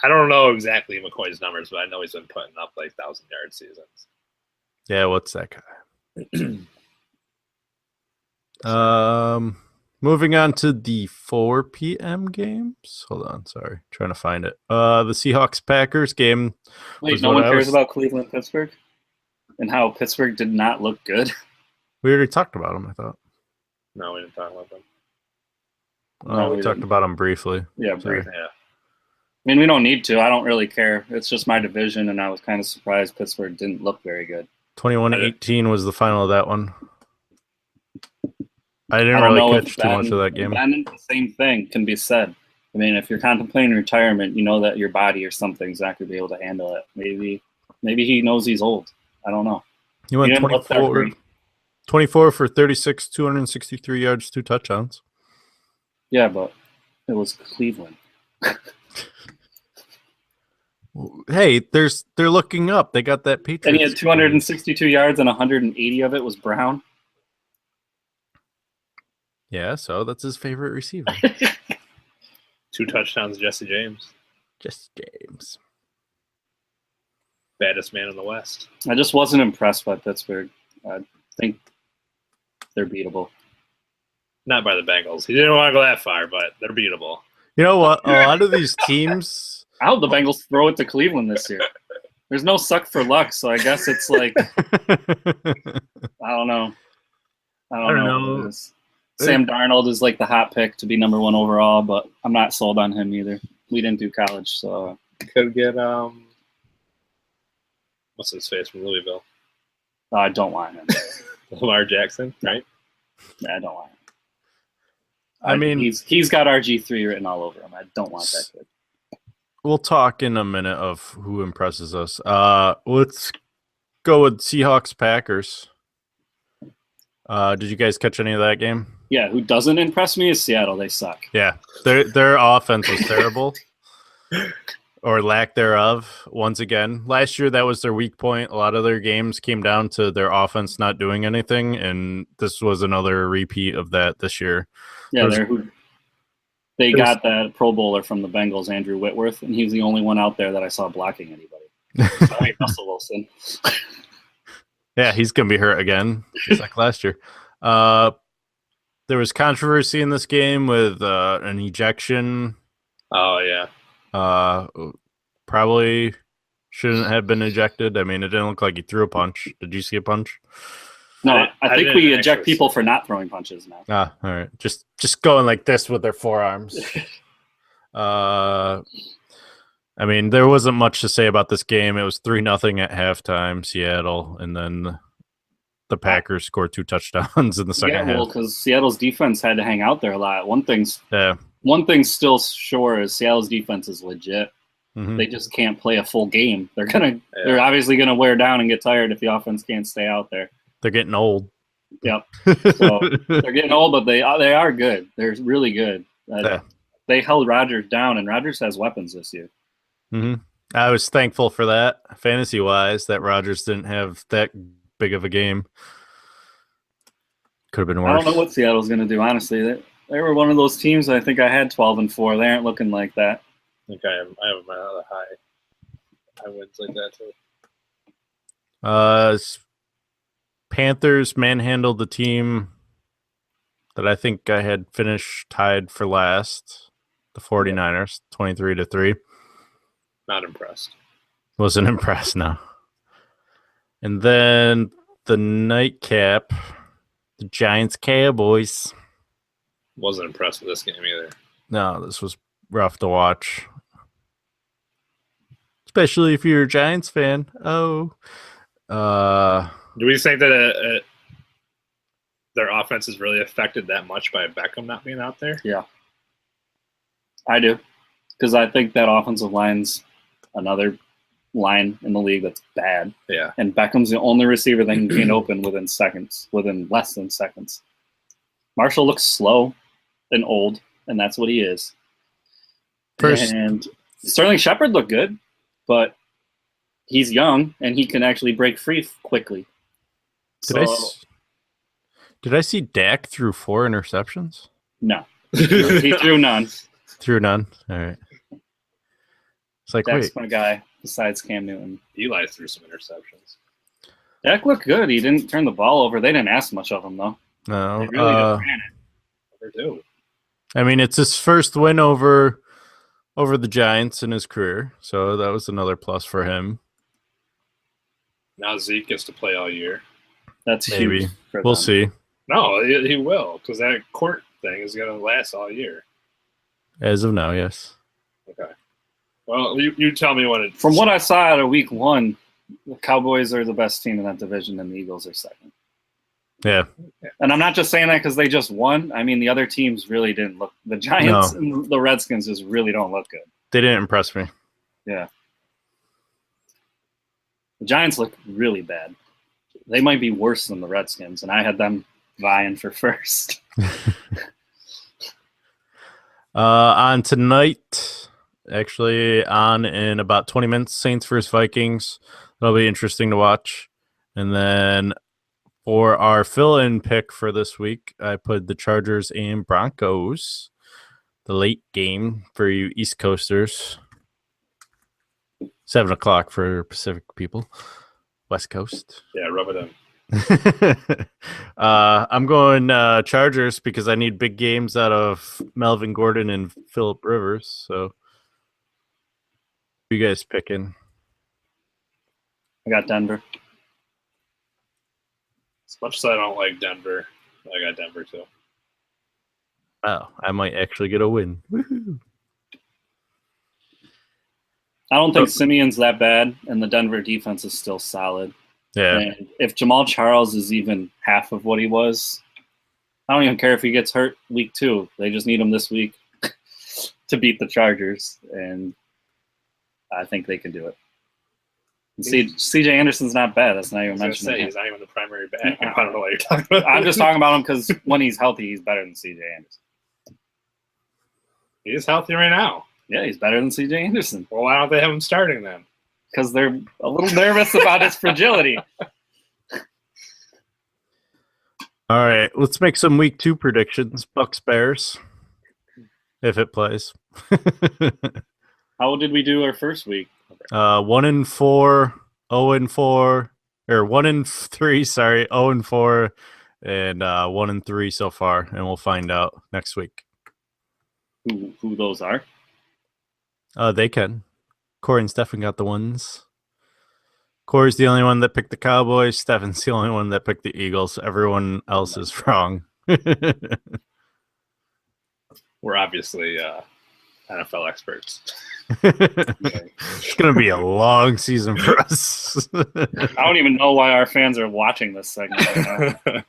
I don't know exactly McCoy's numbers, but I know he's been putting up like 1,000-yard seasons. Yeah, what's that guy? Moving on to the 4 p.m. games. Hold on, sorry. Trying to find it. The Seahawks-Packers game. Wait, no one cares about Cleveland-Pittsburgh? And how Pittsburgh did not look good? We already talked about them, I thought. No, we didn't talk about them. No, we talked about them briefly. Yeah, briefly. Yeah. I mean, we don't need to. I don't really care. It's just my division, and I was kind of surprised Pittsburgh didn't look very good. 21-18 was the final of that one. I didn't really catch too much of that game. And the same thing can be said. I mean, if you're contemplating retirement, you know that your body or something's not going to be able to handle it. Maybe he knows he's old. I don't know. He went 24 for 36, 263 yards, 2 touchdowns. Yeah, but it was Cleveland. Hey, they're looking up. They got that Patriots. And he had 262 yards, and 180 of it was Brown. Yeah, so that's his favorite receiver. 2 touchdowns, Jesse James. Just James. Baddest man in the West. I just wasn't impressed by Pittsburgh. I think they're beatable. Not by the Bengals. He didn't want to go that far, but they're beatable. You know what? A lot of these teams. I hope the Bengals throw it to Cleveland this year. There's no suck for luck, so I guess it's like I don't know. I don't know. What it is. Sam Darnold is like the hot pick to be number 1 overall, but I'm not sold on him either. We didn't do college, so Could get what's his face from Louisville? I don't want him. Lamar Jackson, right? Yeah, I don't want him. I mean, he's got RG3 written all over him. I don't want that kid. We'll talk in a minute of who impresses us. Let's go with Seahawks Packers. Did you guys catch any of that game? Yeah, who doesn't impress me is Seattle. They suck. Yeah, their offense was terrible, or lack thereof. Once again, last year that was their weak point. A lot of their games came down to their offense not doing anything, and this was another repeat of that this year. Yeah, they got that Pro Bowler from the Bengals, Andrew Whitworth, and he was the only one out there that I saw blocking anybody. Sorry, Russell Wilson. Yeah, he's going to be hurt again, just like last year. There was controversy in this game with an ejection. Oh, yeah. Probably shouldn't have been ejected. I mean, it didn't look like he threw a punch. Did you see a punch? No, I think we eject people for not throwing punches now. Ah, all right. Just going like this with their forearms. I mean, there wasn't much to say about this game. It was 3-0 at halftime, Seattle, and then the Packers scored 2 touchdowns in the second half. Well, because Seattle's defense had to hang out there a lot. One thing's still sure is Seattle's defense is legit. Mm-hmm. They just can't play a full game. They're obviously gonna wear down and get tired if the offense can't stay out there. They're getting old. Yep. So they're getting old, but they are good. They're really good. They held Rodgers down, and Rodgers has weapons this year. Mm-hmm. I was thankful for that, fantasy-wise, that Rodgers didn't have that big of a game. Could have been worse. I don't know what Seattle's going to do, honestly. They were one of those teams I think I had 12-4. They aren't looking like that. I think I have my other high wins like that, too. Panthers manhandled the team that I think I had finished tied for last, the 49ers, 23-3. Not impressed. Wasn't impressed, no. And then the nightcap, the Giants Cowboys. Wasn't impressed with this game either. No, this was rough to watch. Especially if you're a Giants fan. Oh. Do we think that their offense is really affected that much by Beckham not being out there? Yeah. I do. Because I think that offensive line's another line in the league that's bad. Yeah. And Beckham's the only receiver that can get open within less than seconds. Marshall looks slow and old, and that's what he is. And Sterling Shepard looked good, but he's young, and he can actually break free quickly. Did I see Dak threw 4 interceptions? No. He threw none. Threw none? All right. It's like, Dak's my guy besides Cam Newton. Eli threw some interceptions. Dak looked good. He didn't turn the ball over. They didn't ask much of him, though. No. They really just ran it. They do. I mean, it's his first win over the Giants in his career, so that was another plus for him. Now Zeke gets to play all year. That's maybe. Huge for we'll them. see. No, he will, because that court thing is going to last all year. As of now, yes. Okay. Well, you tell me what From what I saw out of week 1, the Cowboys are the best team in that division, and the Eagles are second. Yeah. And I'm not just saying that because they just won. I mean, the other teams really didn't look. The Giants and the Redskins just really don't look good. They didn't impress me. Yeah. The Giants look really bad. They might be worse than the Redskins, and I had them vying for first. On tonight, actually on in about 20 minutes, Saints versus Vikings. That'll be interesting to watch. And then For our fill-in pick for this week, I put the Chargers and Broncos. The late game for you East Coasters. 7 o'clock for Pacific people. West Coast. Yeah, rub it in. I'm going Chargers because I need big games out of Melvin Gordon and Phillip Rivers. So, who you guys picking? I got Denver. As much as I don't like Denver, I got Denver too. Oh, I might actually get a win. Woo-hoo. I don't think Simeon's that bad, and the Denver defense is still solid. Yeah. And if Jamal Charles is even half of what he was, I don't even care if he gets hurt week 2. They just need him this week to beat the Chargers, and I think they can do it. CJ Anderson's not bad. That's not even mentioned. He's not even the primary back. I don't know what you're talking about. I'm just talking about him because when he's healthy, he's better than CJ Anderson. He is healthy right now. Yeah, he's better than CJ Anderson. Well, why don't they have him starting then? Because they're a little nervous about his fragility. All right, let's make some week 2 predictions. Bucks Bears, if it plays. How did we do our first week? 1-4, 0-4, or 1-3. Sorry, 0-4, and 1-3 so far, and we'll find out next week. Who those are? They can. Corey and Stefan got the ones. Corey's the only one that picked the Cowboys. Stefan's the only one that picked the Eagles. Everyone else is wrong. We're obviously NFL experts. It's going to be a long season for us. I don't even know why our fans are watching this segment right now.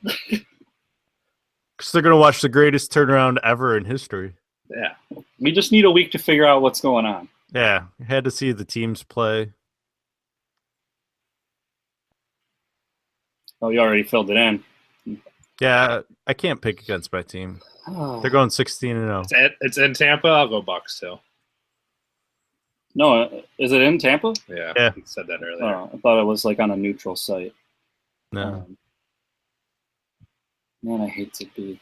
Because they're going to watch the greatest turnaround ever in history. Yeah. We just need a week to figure out what's going on. Yeah, had to see the teams play. Oh, you already filled it in. Yeah, I can't pick against my team. They're going 16-0. It's in Tampa. I'll go Bucks too. No, is it in Tampa? Yeah. You said that earlier. Oh, I thought it was like on a neutral site. No. Man, I hate to be.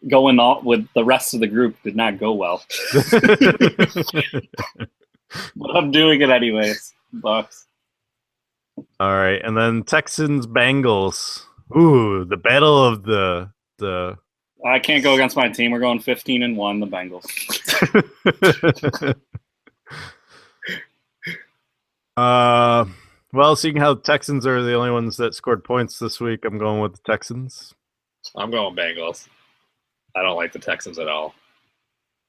Going on with the rest of the group did not go well. But I'm doing it anyways. Bucks. All right, and then Texans Bengals. Ooh, the battle of the. I can't go against my team. We're going 15-1. The Bengals. Well, seeing how Texans are the only ones that scored points this week, I'm going with the Texans. I'm going Bengals. I don't like the Texans at all.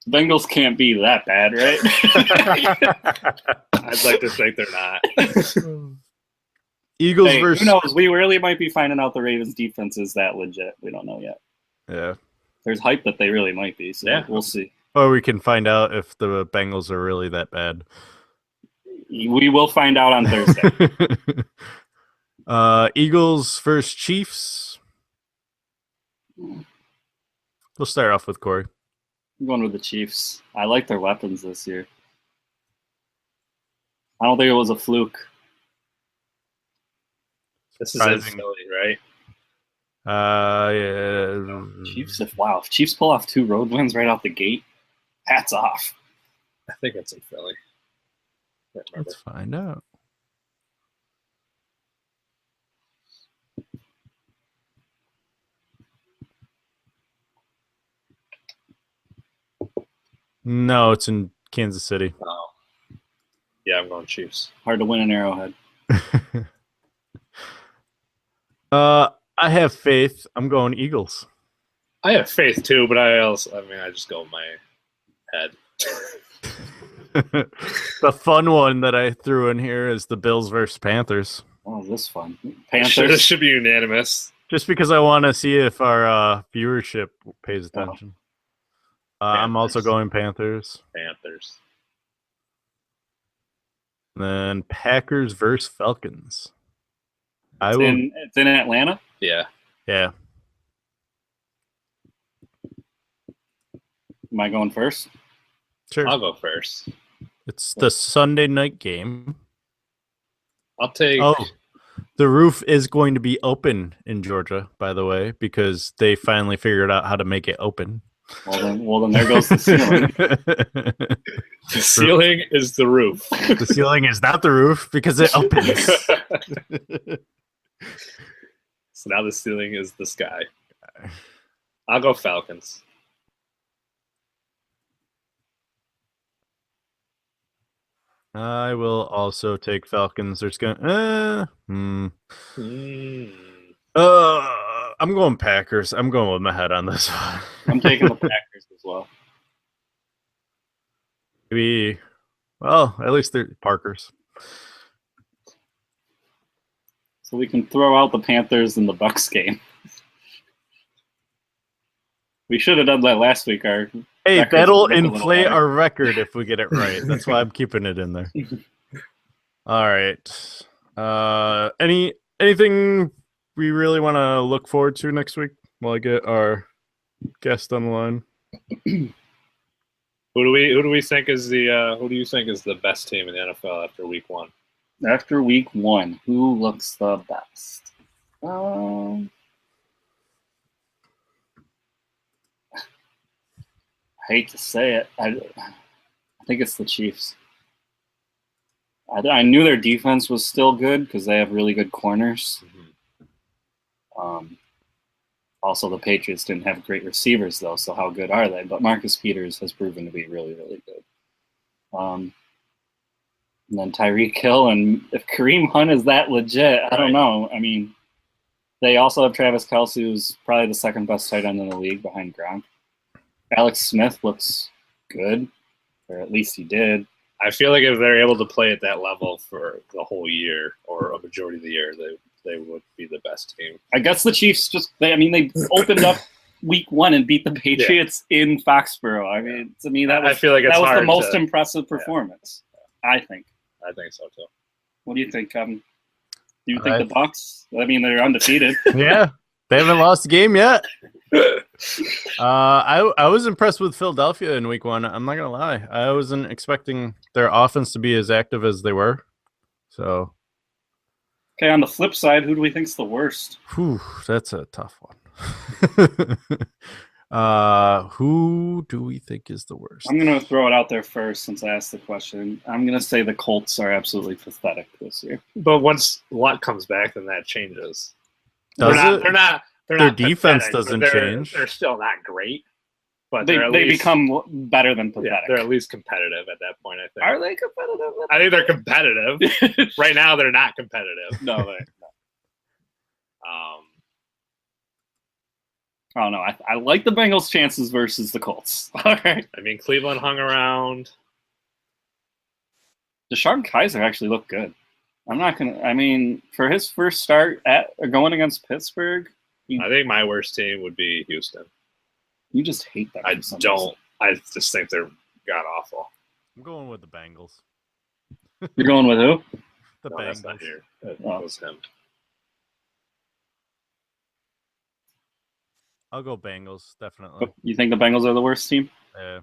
Bengals can't be that bad, right? I'd like to think they're not. Eagles Hey, versus. who knows? We really might be finding out the Ravens' defense is that legit. We don't know yet. Yeah. There's hype that they really might be, so Yeah. we'll see. Or we can find out if the Bengals are really that bad. We will find out on Thursday. Eagles versus Chiefs. We'll start off with Corey. I'm going with the Chiefs. I like their weapons this year. I don't think it was a fluke. This is in Surprising. Philly, right? Yeah. Chiefs, if Chiefs pull off 2 road wins right out the gate, hats off. I think it's in Philly. Can't remember. Let's find out. No, it's in Kansas City. Oh. Yeah, I'm going Chiefs. Hard to win an Arrowhead. I have faith. I'm going Eagles. I have faith too, but I just go with my head. The fun one that I threw in here is the Bills versus Panthers. Oh, this fun. This Panthers. should be unanimous. Just because I want to see if our viewership pays attention. I'm also going Panthers. Panthers. Then Packers versus Falcons. It's in Atlanta? Yeah. Yeah. Am I going first? Sure. I'll go first. It's the Sunday night game. I'll take. Oh, The roof is going to be open in Georgia, by the way, because they finally figured out how to make it open. Well, then there goes the ceiling. The ceiling is the roof. The ceiling is not the roof because it opens. So now the ceiling is the sky. I'll go Falcons. I will also take Falcons. There's gonna I'm going Packers. I'm going with my head on this one. I'm taking the Packers as well. Maybe, well, at least they're Parkers. So we can throw out the Panthers in the Bucks game. We should have done that last week. Hey, that'll inflate our record if we get it right. That's why I'm keeping it in there. All right. Anything we really want to look forward to next week while I get our guest on the line? Who do we think is who do you think is the best team in the NFL after week 1? After week 1, who looks the best? I hate to say it. I think it's the Chiefs. I knew their defense was still good because they have really good corners. Also, the Patriots didn't have great receivers, though, so how good are they? But Marcus Peters has proven to be really, really good. And then Tyreek Hill, and if Kareem Hunt is that legit, I don't know. I mean, they also have Travis Kelce, who's probably the second best tight end in the league behind Gronk. Alex Smith looks good, or at least he did. I feel like if they're able to play at that level for the whole year or a majority of the year, they would be the best team. I guess the Chiefs they opened up week 1 and beat the Patriots in Foxborough. I mean, to me, that was, I feel like that was the hard most impressive performance, I think. I think so, too. What do you think, Kevin? Do you think the Bucks? I mean, they're undefeated. Yeah, they haven't lost a game yet. I was impressed with Philadelphia in week 1. I'm not gonna lie. I wasn't expecting their offense to be as active as they were. So, okay, on the flip side, who do we think's the worst? That's a tough one. Who do we think is the worst? I'm gonna throw it out there first since I asked the question. I'm gonna say the Colts are absolutely pathetic this year. But once Luck comes back, then that changes. Does They're not. Their defense pathetic, doesn't change. They're still not great, but they become better than pathetic. Yeah, they're at least competitive at that point, I think. Are they competitive? I think they're competitive. Right now, they're not competitive. No, they're not. I don't know. I like the Bengals' chances versus the Colts. All right. I mean, Cleveland hung around. Deshaun Kaiser actually looked good. I'm not gonna. I mean, for his first start going against Pittsburgh, I think my worst team would be Houston. You just hate that. I don't. I just think they're god awful. I'm going with the Bengals. You're going with who? The No, Bengals. that's not here. That was him. I'll go Bengals, definitely. You think the Bengals are the worst team? Yeah.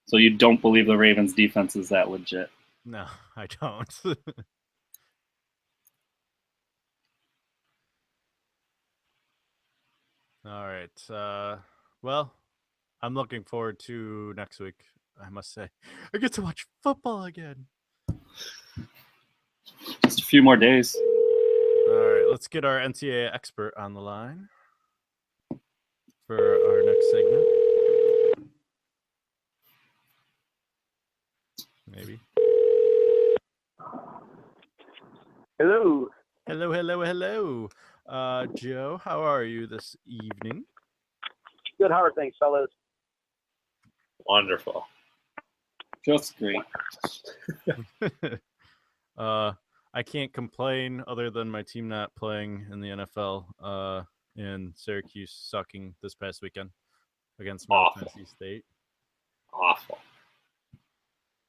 So you don't believe the Ravens' defense is that legit? No, I don't. All right. Well, I'm looking forward to next week, I must say. I get to watch football again. Just a few more days. All right, let's get our NCAA expert on the line for our next segment. Maybe. Hello. Hello. Joe, how are you this evening? Good. How are things, fellas? Wonderful. Just great. I can't complain other than my team not playing in the NFL and Syracuse sucking this past weekend against Tennessee State. Awful.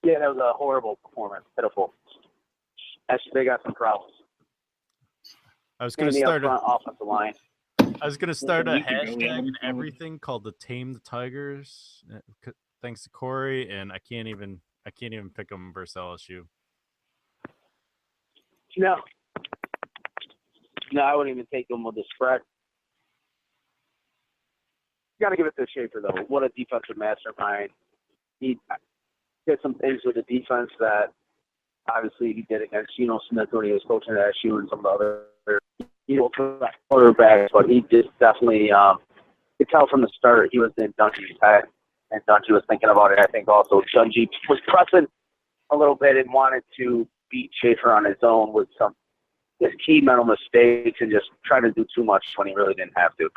Yeah, that was a horrible performance. Pitiful. Actually, they got some problems. I was going to start front offensive line. I was going to start a hashtag and everything called the Tame the Tigers. Thanks to Corey, and I can't even pick them versus LSU. No. No, I wouldn't even take them with the spread. Got to give it to Schaefer, though. What a defensive mastermind. He did some things with the defense that obviously he did against Smith when he was coaching at SU and some of the other quarterbacks, but he just definitely could tell from the start he was in Dungy's head, and Dungy was thinking about it. I think also Dungy was pressing a little bit and wanted to beat Schaefer on his own with some just key mental mistakes and just trying to do too much when he really didn't have to.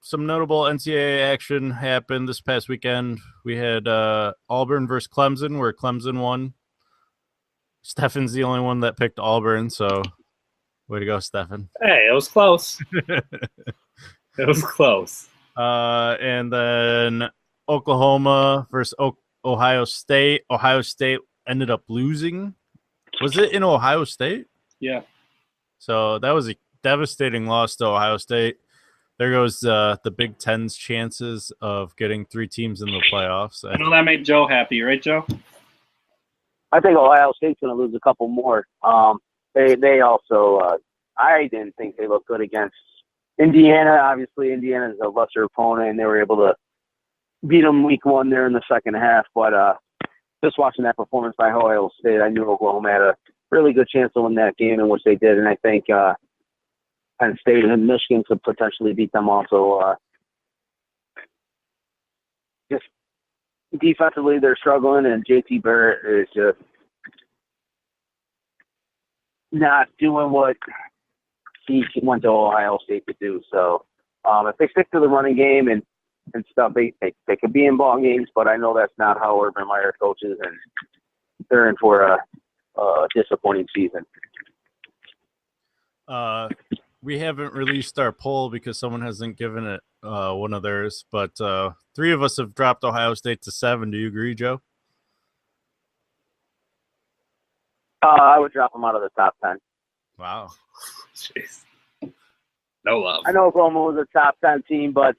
Some notable NCAA action happened this past weekend. We had Auburn versus Clemson, where Clemson won. Stefan's the only one that picked Auburn, so way to go, Stefan. Hey, it was close. It was close. And then Oklahoma versus Ohio State. Ohio State ended up losing. Was it in Ohio State? Yeah. So that was a devastating loss to Ohio State. There goes the Big Ten's chances of getting 3 teams in the playoffs. I know that made Joe happy, right, Joe? I think Ohio State's going to lose a couple more. They also, I didn't think they looked good against Indiana. Obviously, Indiana's a lesser opponent, and they were able to beat them week 1 there in the second half. But just watching that performance by Ohio State, I knew Oklahoma had a really good chance to win that game, in which they did. And I think Penn State and Michigan could potentially beat them also. Just defensively, they're struggling, and JT Barrett is just not doing what he went to Ohio State to do. So if they stick to the running game and stuff, they could be in ball games, but I know that's not how Urban Meyer coaches, and they're in for a disappointing season. We haven't released our poll because someone hasn't given it one of theirs, but 3 of us have dropped Ohio State to 7. Do you agree, Joe? I would drop them out of the top 10. Wow. Jeez. No love. I know Oklahoma was a top 10 team, but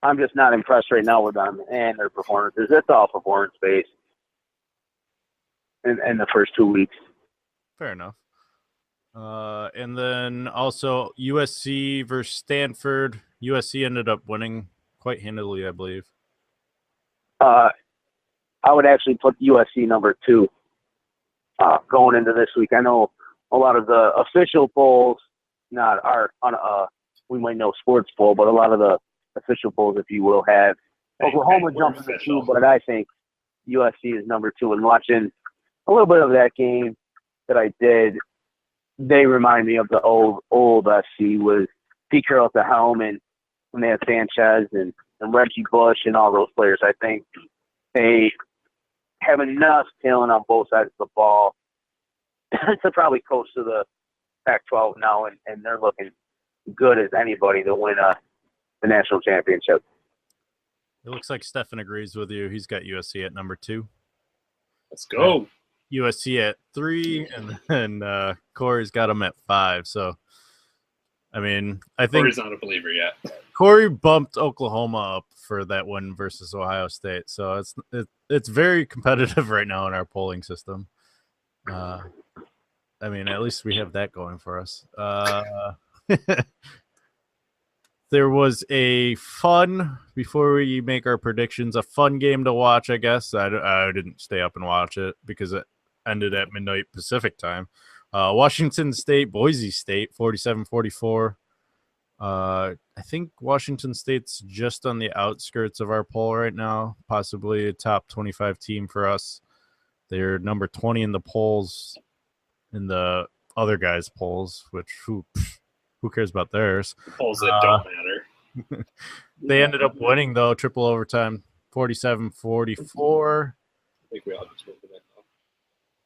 I'm just not impressed right now with them and their performances. It's all performance-based in the first 2 weeks. Fair enough. And then also USC versus Stanford. USC ended up winning quite handily, I believe. I would actually put USC number 2 going into this week. I know a lot of the official polls, not our we might know sports poll, but a lot of the official polls, if you will, have Oklahoma jumping to 2, but I think USC is number 2. And watching a little bit of that game that I did, they remind me of the old SC with Pete Carroll at the helm, and when they had Sanchez and Reggie Bush and all those players. I think they have enough talent on both sides of the ball to probably coach to the Pac-12 now, and they're looking good as anybody to win the national championship. It looks like Stefan agrees with you. He's got USC at number 2. Let's go. USC at 3, and then Corey's got him at 5. So, I mean, I think Corey's not a believer yet. Corey bumped Oklahoma up for that win versus Ohio State. So it's very competitive right now in our polling system. I mean, at least we have that going for us. There was a fun, before we make our predictions, a fun game to watch, I guess. I didn't stay up and watch it because it ended at midnight Pacific time. Washington State, Boise State, 47-44. I think Washington State's just on the outskirts of our poll right now, possibly a top 25 team for us. They're number 20 in the polls, in the other guys' polls, which who cares about theirs? Polls that don't matter. They ended up winning, though, triple overtime, 47-44. I think we all just moved it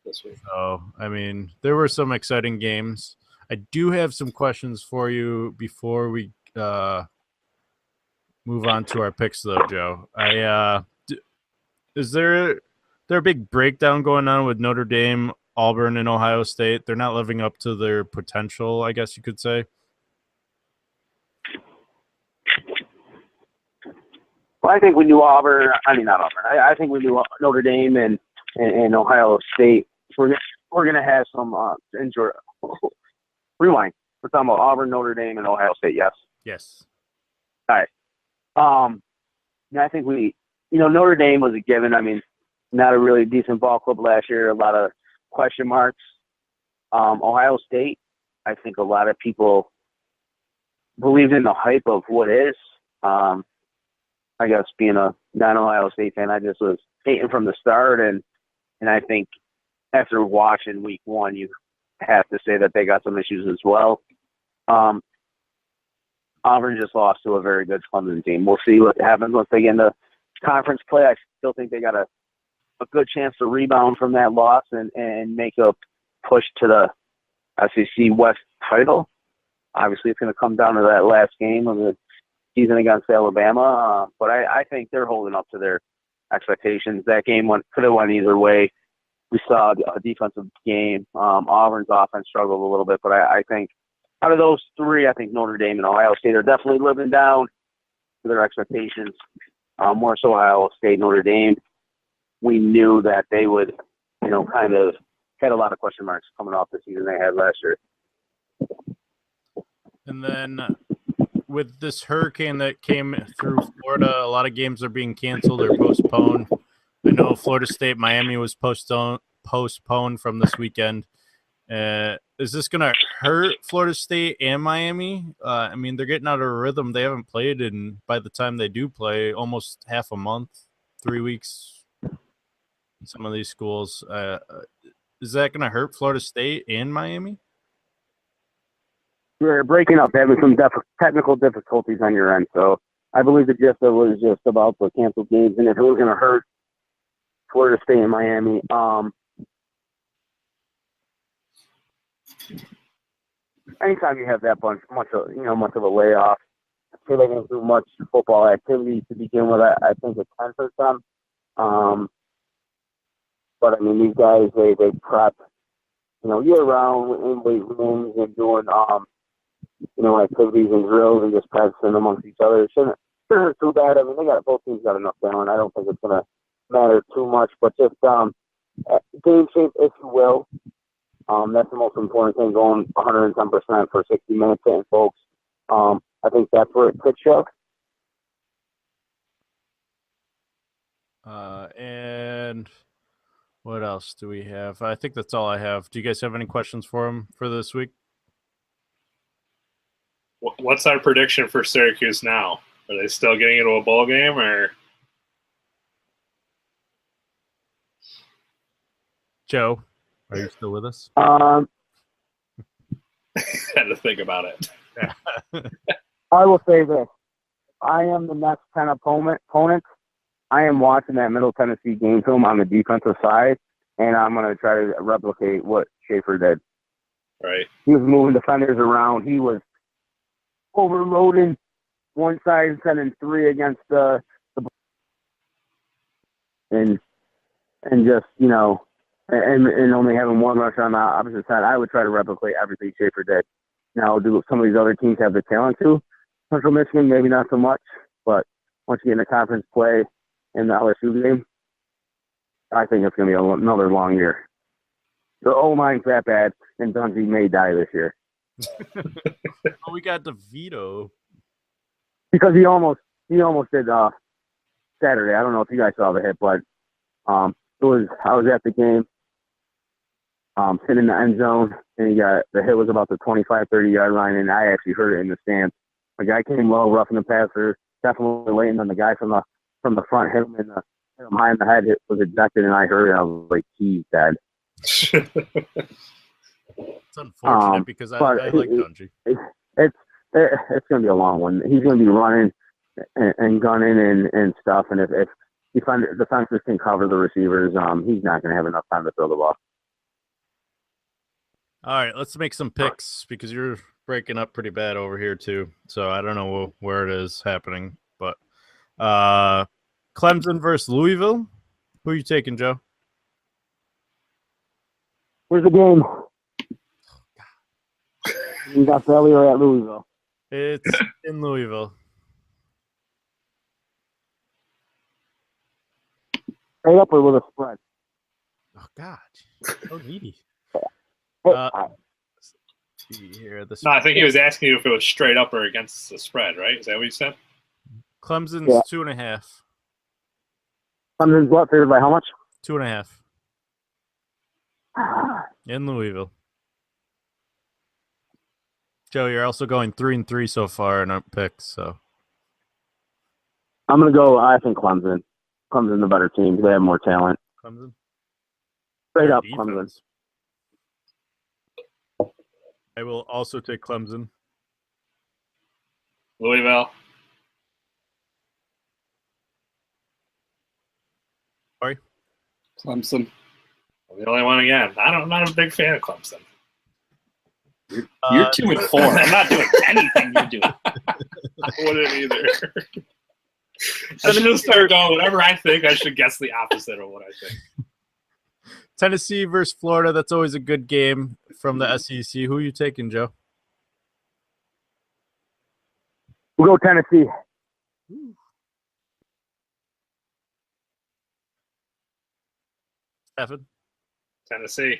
this week. So, I mean, there were some exciting games. I do have some questions for you before we move on to our picks, though, Joe. Is there a big breakdown going on with Notre Dame, Auburn, and Ohio State? They're not living up to their potential, I guess you could say. Well, I think we knew Auburn. I mean, not Auburn. I think we knew Notre Dame and Ohio State. We're gonna have some enjoy. Rewind. We're talking about Auburn, Notre Dame, and Ohio State. Yes. Yes. All right. Yeah, I think Notre Dame was a given. I mean, not a really decent ball club last year. A lot of question marks. Ohio State. I think a lot of people believed in the hype of what is. I guess being a non-Ohio State fan, I just was hating from the start, and I think after watching week one, you have to say that they got some issues as well. Auburn just lost to a very good Clemson team. We'll see what happens once they get into conference play. I still think they got a good chance to rebound from that loss and make a push to the SEC West title. Obviously, it's going to come down to that last game of the season against Alabama, but I think they're holding up to their expectations. That game could have went either way. We saw a defensive game. Auburn's offense struggled a little bit, but I think out of those three, I think Notre Dame and Ohio State are definitely living down to their expectations. More so Ohio State, Notre Dame. We knew that they would, kind of had a lot of question marks coming off the season they had last year. And then with this hurricane that came through Florida, a lot of games are being canceled or postponed. I know Florida State, Miami was postponed from this weekend. Is this going to hurt Florida State and Miami? I mean, they're getting out of a rhythm. They haven't played in, by the time they do play, almost half a month, 3 weeks. Some of these schools. Is that going to hurt Florida State and Miami? We're breaking up, having some technical difficulties on your end. So I believe the gist of it was just about the canceled games and if it was going to hurt Florida State and Miami. Anytime you have that much of a layoff, I feel like they do much football activity to begin with. I think it's 10 for some. But I mean, these guys they prep, year round in weight rooms and doing activities and drills and just practicing amongst each other. It shouldn't hurt too bad. I mean, both teams got enough talent. I don't think it's gonna matter too much, but just game shape, if you will. That's the most important thing, going 110% for 60 minutes, hitting folks. I think that's where it could show. And what else do we have? I think that's all I have. Do you guys have any questions for him for this week? What's our prediction for Syracuse now? Are they still getting into a bowl game, or Joe, are you still with us? had to think about it? I will say this. I am the next 10 opponent. I am watching that Middle Tennessee game film on the defensive side, and I'm going to try to replicate what Schaefer did. Right. He was moving defenders around. He was overloading one side and sending three against the and just, and only having one rusher on the opposite side. I would try to replicate everything Schaefer did. Now, do some of these other teams have the talent to? Central Michigan, maybe not so much, but once you get in the conference play in the LSU game, I think it's going to be another long year. The O-line's that bad, and Dungy may die this year. Oh, we got DeVito. Because he almost did Saturday. I don't know if you guys saw the hit, but I was at the game, sitting in the end zone, and the hit was about the 25, 30-yard line, and I actually heard it in the stands. The guy came low, roughing the passer, definitely late, and then the guy from the front hit him high in the head. It was ejected, and I heard it. I was like, he's dead. It's unfortunate because I like Dungy. It's going to be a long one. He's going to be running and gunning and stuff, and if defenses can cover the receivers, he's not going to have enough time to throw the ball. All right, let's make some picks because you're breaking up pretty bad over here too. So I don't know where it is happening, but Clemson versus Louisville. Who are you taking, Joe? Where's the game? You got Valley or at Louisville? It's in Louisville. Straight up or with a spread? Oh God, so needy. Hey, See here, No, I think he was asking you if it was straight up or against the spread, right? Is that what you said? Clemson's Yeah. 2.5. Clemson's what? Favored by how much? 2.5 in Louisville. Joe, you're also going 3-3 so far in our picks. So I'm going to go, I think Clemson. Clemson's the better team. They have more talent. Clemson. Straight Their up, defense. Clemson. I will also take Clemson. Louisville. Sorry. Clemson. I'm the only one again. I'm not a big fan of Clemson. You're 2-4. I'm not doing anything you're doing. I wouldn't either. I should just start going. Whatever I think, I should guess the opposite of what I think. Tennessee versus Florida. That's always a good game from the SEC. Who are you taking, Joe? We'll go Tennessee. Stephen? Tennessee.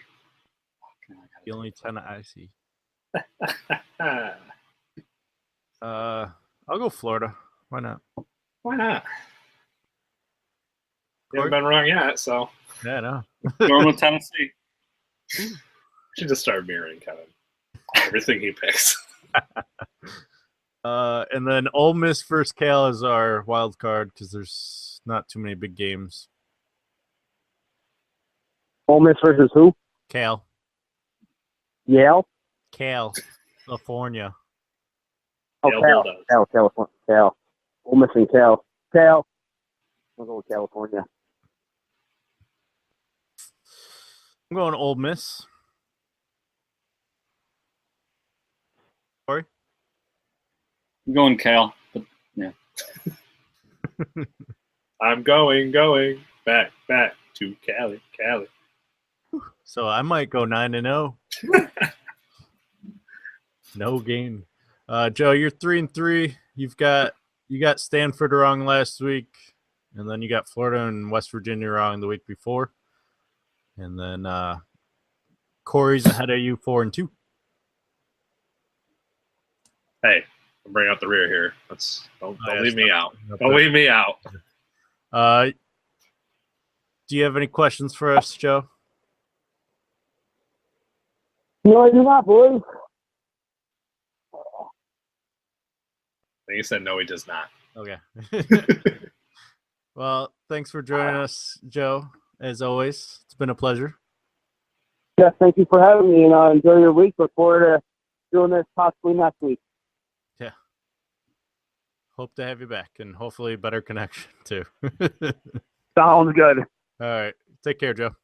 The only 10 I see. Why I'll go Florida. Why not? not? You haven't been wrong yet, so Yeah, no. Going with Tennessee. should just start mirroring Kevin. Everything he picks. And then Ole Miss versus Cal is our wild card because there's not too many big games. Ole Miss versus who? Cal. Yale? Cal. California. Oh, Yale Cal. Bulldogs. California. Cal. Ole Miss and Cal. Cal. We'll go with California. I'm going Ole Miss. Sorry? I'm going Cal. But yeah. I'm going back to Cali. So I might go 9-0. No gain. Joe, you're 3-3. You got Stanford wrong last week, and then you got Florida and West Virginia wrong the week before, and then Corey's ahead of you 4-2. Hey, I'm bringing out the rear here. Don't yeah, leave me out. up Don't there. leave me out. Do you have any questions for us, Joe? No, I do not, boys. And he said no, he does not. Okay. Well, thanks for joining us, Joe. As always, it's been a pleasure. Yes, thank you for having me, and enjoy your week. Look forward to doing this possibly next week. Yeah. Hope to have you back, and hopefully better connection, too. Sounds good. All right. Take care, Joe.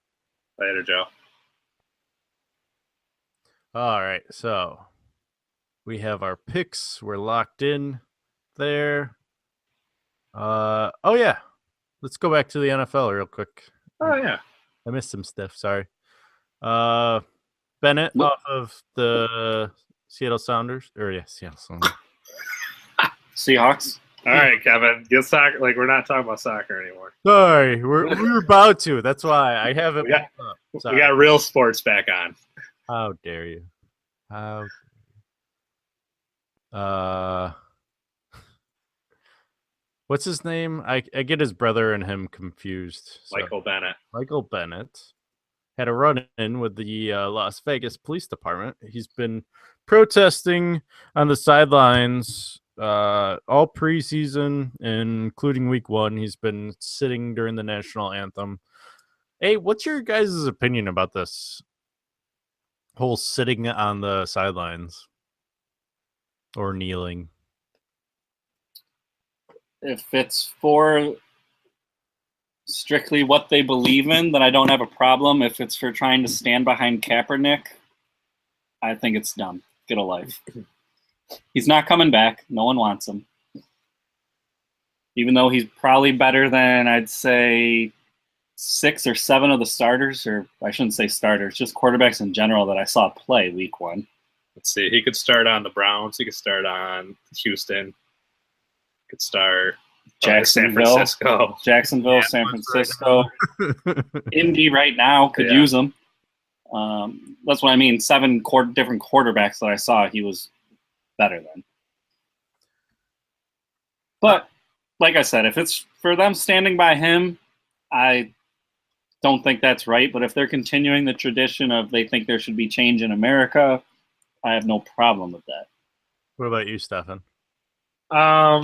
Later, Joe. All right. So we have our picks. We're locked in there. Oh, yeah. Let's go back to the NFL real quick. Oh, yeah. I missed some stuff. Sorry. Bennett off of the Seattle Sounders. Seattle Sounders. Seahawks. All right, Kevin. Get soccer. Like, we're not talking about soccer anymore. Sorry. We're about to. That's why I have it. We got real sports back on. How dare you? What's his name? I get his brother and him confused. So. Michael Bennett had a run-in with the Las Vegas Police Department. He's been protesting on the sidelines all preseason, including week 1. He's been sitting during the national anthem. Hey, what's your guys' opinion about this whole sitting on the sidelines or kneeling? If it's for strictly what they believe in, then I don't have a problem. If it's for trying to stand behind Kaepernick, I think it's dumb. Get a life. He's not coming back. No one wants him. Even though he's probably better than, I'd say, 6 or 7 of the starters, or I shouldn't say starters, just quarterbacks in general that I saw play week 1. Let's see. He could start on the Browns. He could start on Houston. Could start Jacksonville, San San Francisco. Indy right now could use him. That's what I mean. 7 different quarterbacks that I saw, he was better than. But like I said, if it's for them standing by him, I don't think that's right. But if they're continuing the tradition of they think there should be change in America, I have no problem with that. What about you, Stefan? I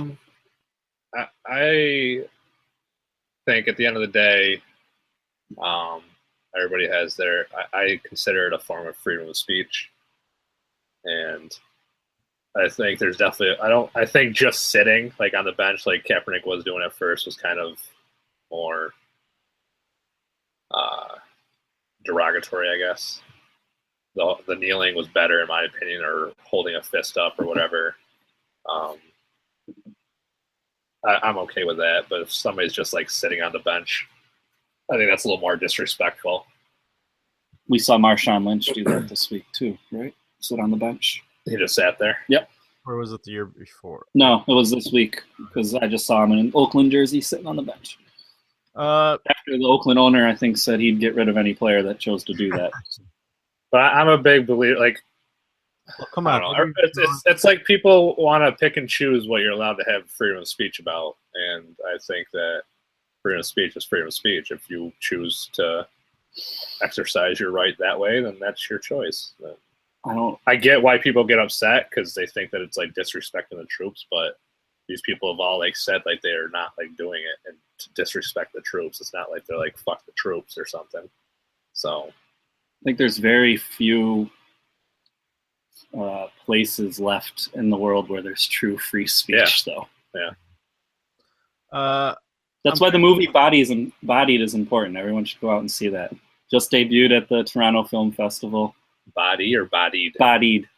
think at the end of the day, everybody has their. I consider it a form of freedom of speech, and I think there's definitely. I think just sitting like on the bench, like Kaepernick was doing at first, was kind of more derogatory, I guess. The kneeling was better, in my opinion, or holding a fist up or whatever. I'm okay with that, but if somebody's just like sitting on the bench, I think that's a little more disrespectful. We saw Marshawn Lynch do that this week too, right? Sit on the bench. He just sat there. Yep. Or was it the year before? No, it was this week because I just saw him in an Oakland jersey sitting on the bench. After the Oakland owner, I think, said he'd get rid of any player that chose to do that. But I'm a big believer. Like, come on, it's like people want to pick and choose what you're allowed to have freedom of speech about, and I think that freedom of speech is freedom of speech. If you choose to exercise your right that way, then that's your choice. I get why people get upset because they think that it's like disrespecting the troops, but these people have all like said like they're not like doing it and to disrespect the troops. It's not like they're like fuck the troops or something. So I think there's very few places left in the world where there's true free speech, though. Yeah. That's why the movie Bodied is important. Everyone should go out and see that. Just debuted at the Toronto Film Festival. Body or bodied? Bodied.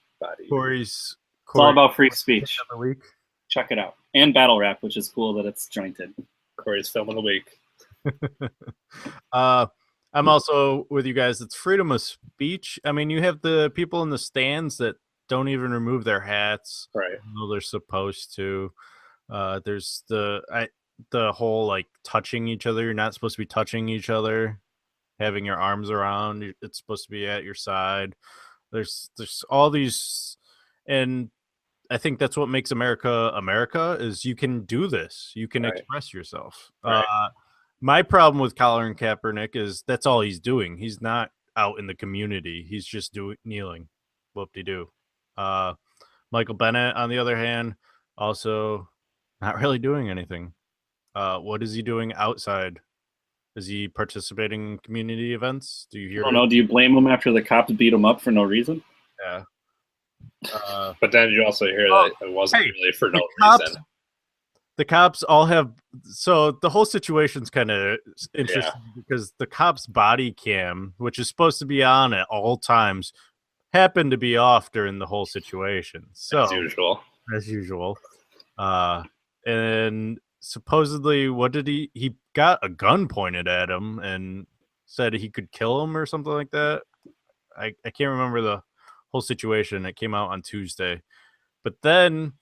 Corey's it's all about free speech. Of the week. Check it out. And Battle Rap, which is cool that it's jointed. Corey's film of the week. I'm also with you guys. It's freedom of speech. I mean, you have the people in the stands that don't even remove their hats, right? Even though they're supposed to. There's the whole like touching each other. You're not supposed to be touching each other. Having your arms around, it's supposed to be at your side. There's all these, and I think that's what makes America is you can do this. You can express yourself. Right. My problem with Colin Kaepernick is that's all he's doing. He's not out in the community. He's just kneeling. Whoop-de-doo. Michael Bennett, on the other hand, also not really doing anything. What is he doing outside? Is he participating in community events? Do you hear? I don't know. Do you blame him after the cops beat him up for no reason? Yeah. But then you also hear that it wasn't really for no reason. The cops all have. So the whole situation's kind of interesting because the cops' body cam, which is supposed to be on at all times, happened to be off during the whole situation. So as usual. And supposedly, what did he got a gun pointed at him and said he could kill him or something like that. I can't remember the whole situation. It came out on Tuesday. But then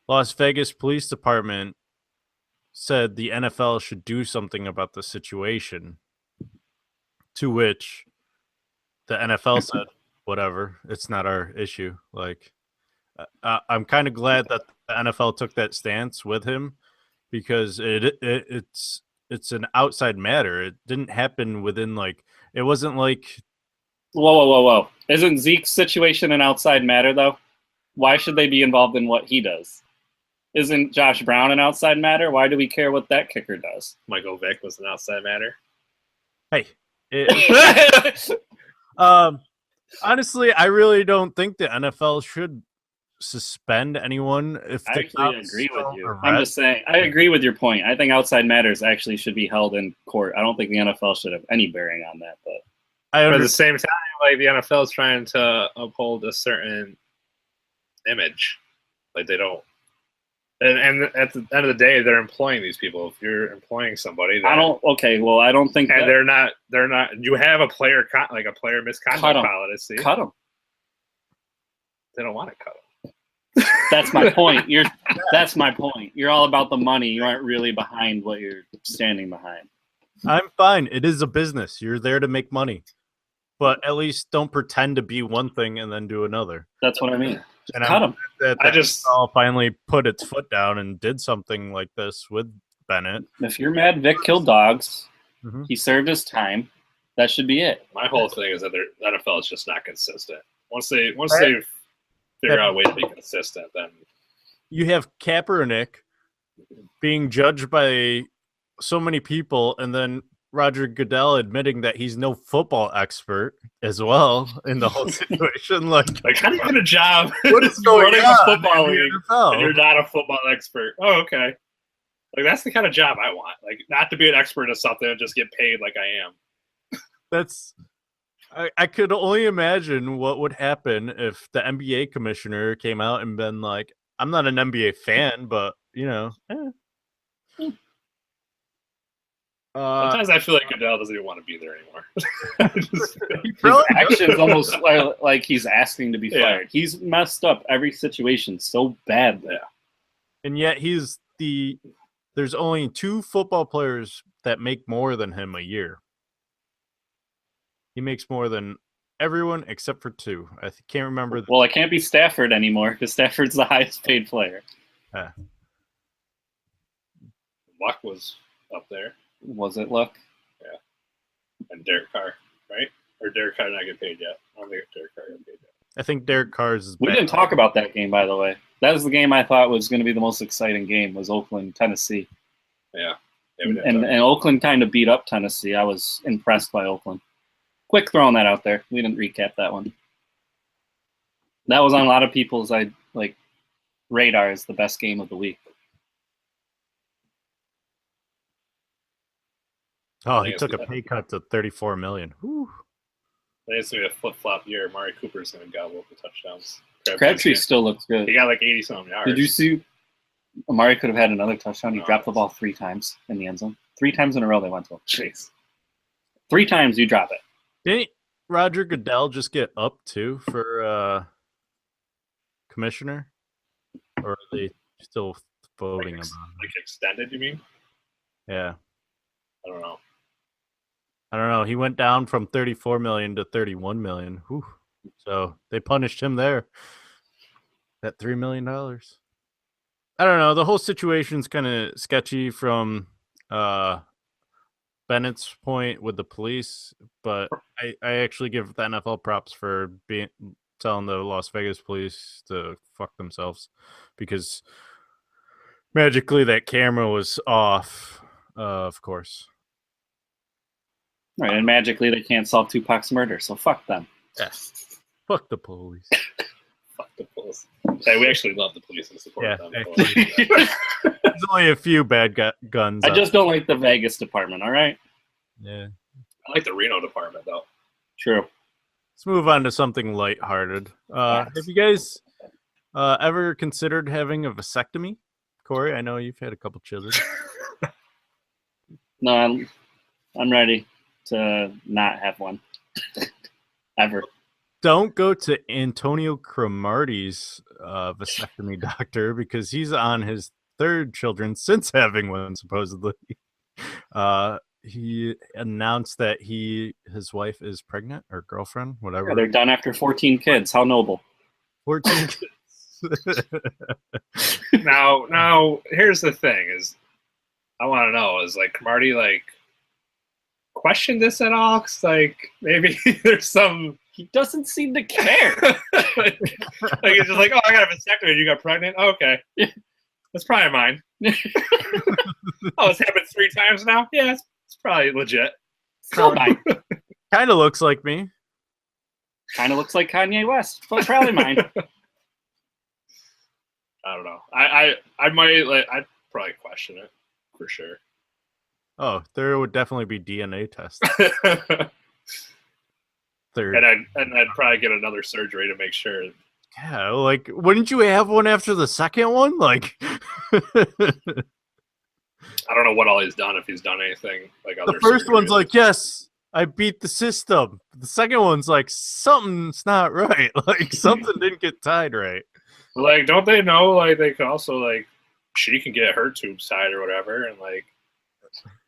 Las Vegas Police Department said the NFL should do something about the situation, to which the NFL said, whatever, it's not our issue. Like, I'm kind of glad that the NFL took that stance with him because it's an outside matter. It didn't happen within it wasn't like. Whoa. Isn't Zeke's situation an outside matter, though? Why should they be involved in what he does? Isn't Josh Brown an outside matter? Why do we care what that kicker does? Michael Vick was an outside matter. Hey. Honestly, I really don't think the NFL should suspend anyone if I the actually agree with you. I'm just saying, I agree with your point. I think outside matters actually should be held in court. I don't think the NFL should have any bearing on that, but at the same time, like the NFL is trying to uphold a certain image, like they don't. And at the end of the day, they're employing these people. If you're employing somebody, I don't. Okay, well, I don't think. And they're not. You have a player misconduct policy. Cut them. They don't want to cut them. That's my point. That's my point. You're all about the money. You aren't really behind what you're standing behind. I'm fine. It is a business. You're there to make money. But at least don't pretend to be one thing and then do another. That's what I mean. And Cut I'm him. glad that NFL finally put its foot down and did something like this with Bennett. If you're mad Vic killed dogs, Mm-hmm. he served his time. That should be it. My whole thing is that the NFL is just not consistent. Once they figure out a way to be consistent, then you have Kaepernick being judged by so many people, and then Roger Goodell admitting that he's no football expert as well in the whole situation. Like how do you get a job? What is going running on a football in the league NFL? and you're not a football expert? Oh, okay. Like that's the kind of job I want. Like not to be an expert in something and just get paid like I am. I could only imagine what would happen if the NBA commissioner came out and been like, I'm not an NBA fan, but Sometimes I feel like Goodell doesn't even want to be there anymore. His actions almost like he's asking to be fired. He's messed up every situation so badly. And yet there's only 2 football players that make more than him a year. He makes more than everyone except for 2. I can't remember. Well, it can't be Stafford anymore because Stafford's the highest paid player. Luck was up there. Was it Luck? Yeah. And Derek Carr, right? Or Derek Carr not get paid yet? I don't think Derek Carr got paid yet. I think Derek Carr's is We bad. didn't talk about that game, by the way. That was the game I thought was going to be the most exciting game, was Oakland, Tennessee. Yeah. And Oakland kind of beat up Tennessee. I was impressed by Oakland. Quick throwing that out there. We didn't recap that one. That was on a lot of people's radar as the best game of the week. Oh, he took a pay cut to $34 million. Whew. I think it's going to be a flip-flop year. Amari Cooper's going to gobble up the touchdowns. Crabtree still looks good. He got like 80-something yards. Did you see Amari could have had another touchdown? He dropped the ball 3 times in the end zone. 3 times in a row they went to him. Jeez. 3 times you drop it. Didn't Roger Goodell just get up too for commissioner? Or are they still voting about it? Like extended, you mean? Yeah. I don't know. He went down from 34 million to 31 million. Whew. So they punished him there. That $3 million. I don't know. The whole situation's kind of sketchy from Bennett's point with the police, but I actually give the NFL props for telling the Las Vegas police to fuck themselves, because magically that camera was off, of course. Right, and magically they can't solve Tupac's murder, so fuck them. Yeah. Fuck the police. Fuck the police. Hey, we actually love the police and support them. There's only a few bad guns. I just don't like the Vegas department, all right? Yeah. I like the Reno department, though. True. Let's move on to something lighthearted. Have you guys ever considered having a vasectomy? Corey, I know you've had a couple children. No, I'm ready to not have one. Ever. Don't go to Antonio Cromartie's vasectomy doctor, because he's on his 3rd children since having one, supposedly. He announced that his wife is pregnant, or girlfriend, whatever. Yeah, they're done after 14 kids. How noble. 14 kids. Now, here's the thing: is I want to know, is like Cromartie question this at all? 'Cause maybe there's some. He doesn't seem to care. It's just like, oh, I got a vasectomy. You got pregnant? Oh, okay, that's probably mine. Oh, it's happened 3 times now. Yeah, it's probably legit. Still mine. Kind of looks like me. Kind of looks like Kanye West, but probably mine. I don't know. I might I'd probably question it for sure. Oh, there would definitely be DNA tests. And I'd probably get another surgery to make sure. Yeah, wouldn't you have one after the second one? I don't know what all he's done, if he's done anything other. The first one's like, yes, I beat the system. The second one's like, something's not right. Something didn't get tied right. Like, don't they know? Like, they can also like she can get her tubes tied or whatever, and like,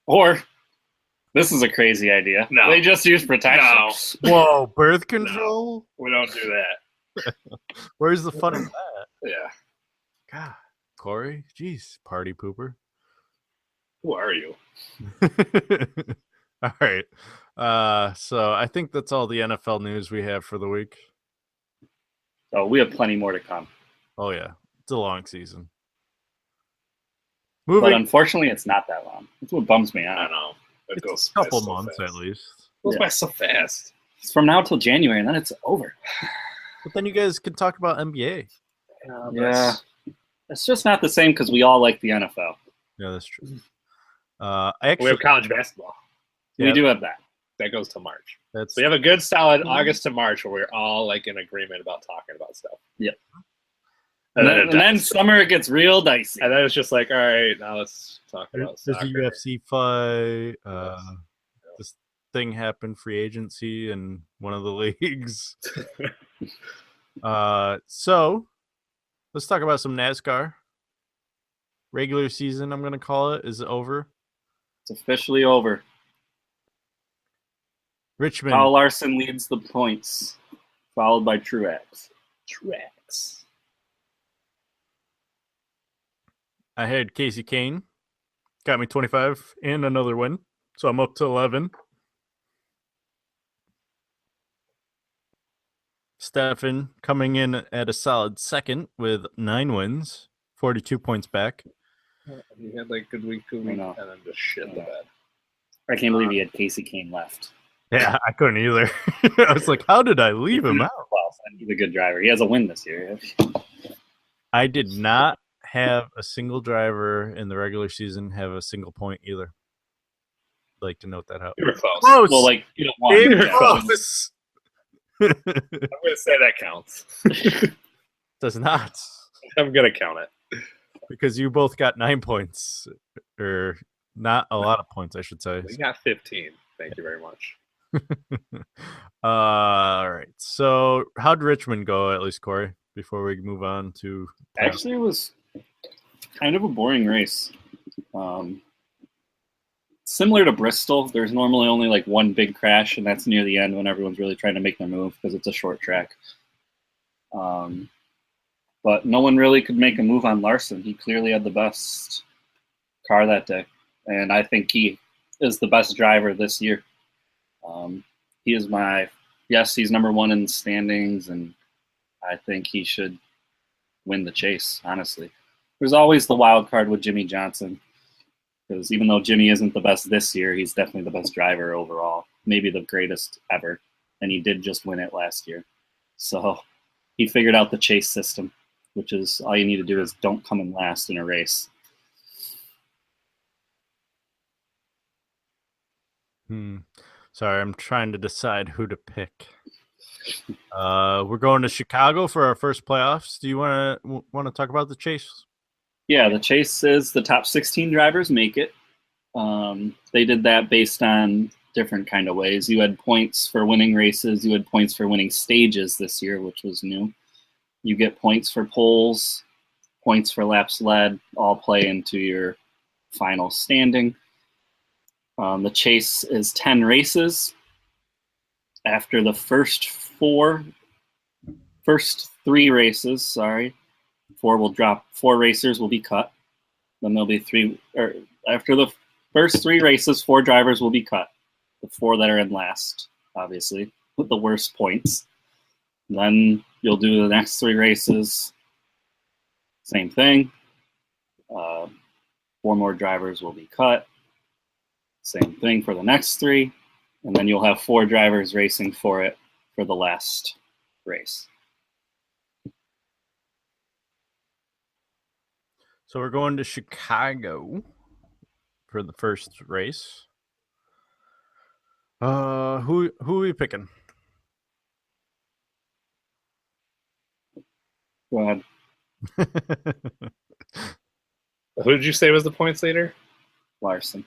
Or this is a crazy idea. No. They just use protection. no, Whoa, birth control? we don't do that. Where's the fun in that? Yeah. God, Corey, jeez, party pooper. Who are you? All right. So I think that's all the NFL news we have for the week. So we have plenty more to come. Oh yeah, it's a long season. But Moving unfortunately, it's not that long. That's what bums me I out. don't know. It it's goes a couple by so months fast. at least. It goes Yeah. by so fast. It's from now till January, and then it's over. But then you guys can talk about NBA. Yeah. It's just not the same because we all like the NFL. Yeah, that's true. We Actually, have college basketball. Yeah. We do have that. That goes to March. that's So we have a good solid August to March where we're all like in agreement about talking about stuff. Yep. And And then summer it gets real dicey. and then it's just like, all right, now let's talk about there's soccer. a UFC fight. This thing happened, free agency in one of the leagues. So let's talk about some NASCAR. Regular season, I'm gonna call it, is over. It's officially over. Richmond. Kyle Larson leads the points, followed by Truex. I had Casey Kane, got me 25 and another win, so I'm up to 11. Stefan coming in at a solid second with 9 wins, 42 points back. He had like good week, I know. and then just shit the bed. I can't believe he had Casey Kane left. Yeah, I couldn't either. I was like, how did I leave him out? Well, he's a good driver. He has a win this year. I did not have a single driver in the regular season have a single point either. I'd like to note that out. You were close. Close. Well, like, you don't want Damn yeah. close. I'm gonna say that counts. Does not. I'm gonna count it. Because you both got 9 points. Or not a lot of points, I should say. We got 15. Thank you very much. All right. So how'd Richmond go, at least, Corey, before we move on to Actually, it was kind of a boring race. Similar to Bristol, there's normally only like one big crash, and that's near the end when everyone's really trying to make their move because it's a short track. But no one really could make a move on Larson. He clearly had the best car that day, and I think he is the best driver this year. He is he's number one in the standings, and I think he should win the chase, honestly. There's always the wild card with Jimmy Johnson, because even though Jimmy isn't the best this year, he's definitely the best driver overall, maybe the greatest ever, and he did just win it last year. So he figured out the chase system, which is all you need to do is don't come in last in a race. Sorry, I'm trying to decide who to pick. We're going to Chicago for our first playoffs. Do you want to talk about the chase? Yeah, the chase is the top 16 drivers make it. They did that based on different kind of ways. You had points for winning races. You had points for winning stages this year, which was new. You get points for poles, points for laps led, all play into your final standing. The chase is 10 races. After the first three races, 4 racers will be cut. Then there'll be after the first 3 races, 4 drivers will be cut. The 4 that are in last, obviously, with the worst points. Then you'll do the next 3 races. Same thing. 4 more drivers will be cut. Same thing for the next 3. And then you'll have 4 drivers racing for it for the last race. So we're going to Chicago for the first race. Who are we picking? Go ahead. Who did you say was the points leader? Larson.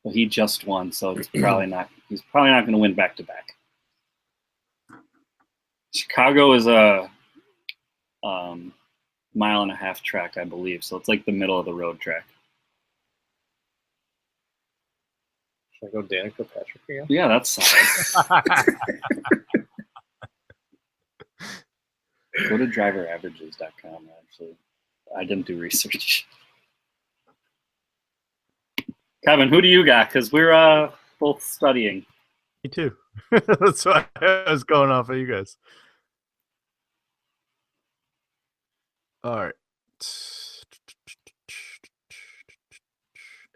Well, he just won, so it's probably not. He's probably not going to win back to back. Chicago is mile-and-a-half track, I believe. So it's like the middle of the road track. Should I go Danica Patrick again? Yeah, that's solid. Go to driveraverages.com, actually. I didn't do research. Kevin, who do you got? Because we're both studying. Me too. That's why I was going off of you guys. All right.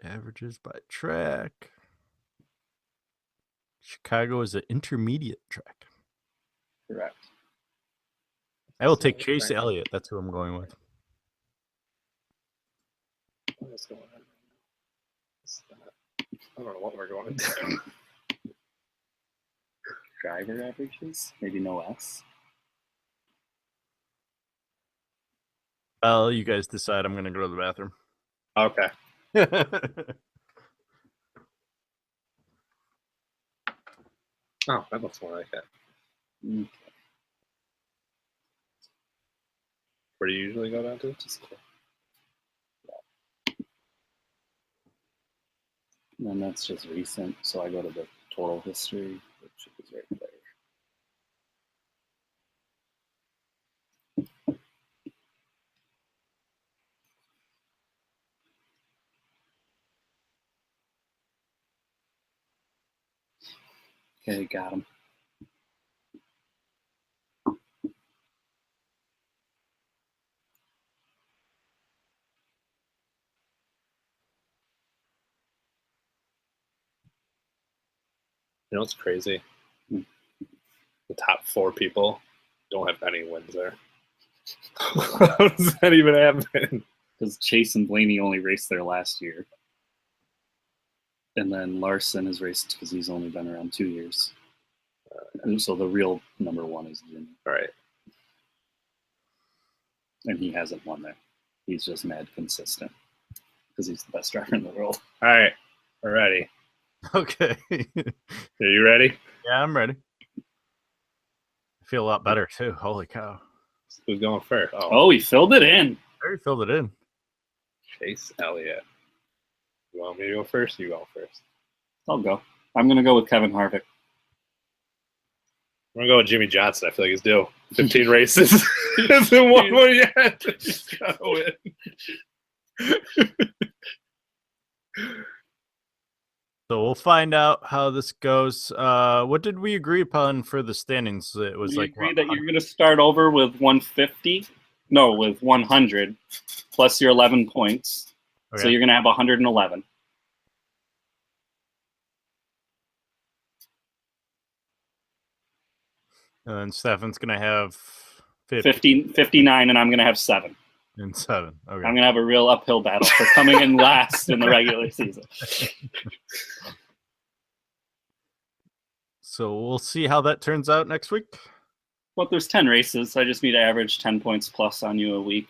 Averages by track. Chicago is an intermediate track. Correct. I will take Chase Elliott. That's who I'm going with. What is going on? I don't know what we're going to do. Driver averages? Maybe no S? Well, you guys decide. I'm going to go to the bathroom. Okay. Oh, that looks more like it. Okay. Where do you usually go down to? Just kidding. And then that's just recent, so I go to the total history, which is right there. Okay, got him. You know what's crazy? The top 4 people don't have any wins there. How does that even happen? Because Chase and Blaney only raced there last year. And then Larson has raced because he's only been around 2 years. And so the real number 1 is Jimmy. All right. And he hasn't won there. He's just mad consistent because he's the best driver in the world. All right. We're ready. Okay. Are you ready? Yeah, I'm ready. I feel a lot better, too. Holy cow. Who's going first? Oh, he filled it in. Barry filled it in. Chase Elliott. You want me to go first? You go first. I'll go. I'm going to go with Kevin Harvick. I'm going to go with Jimmy Johnson. I feel like he's due. 15 races. He hasn't won one yet. He's got to win. So we'll find out how this goes. What did we agree upon for the standings? It was We like agree that you're going to start over with 150. No, with 100 plus your 11 points. Okay. So you're going to have 111. And then Stefan's going to have 59, and I'm going to have 7. and 7. Okay. I'm going to have a real uphill battle for coming in last in the regular season. So we'll see how that turns out next week. But there's 10 races. I just need to average 10 points plus on you a week.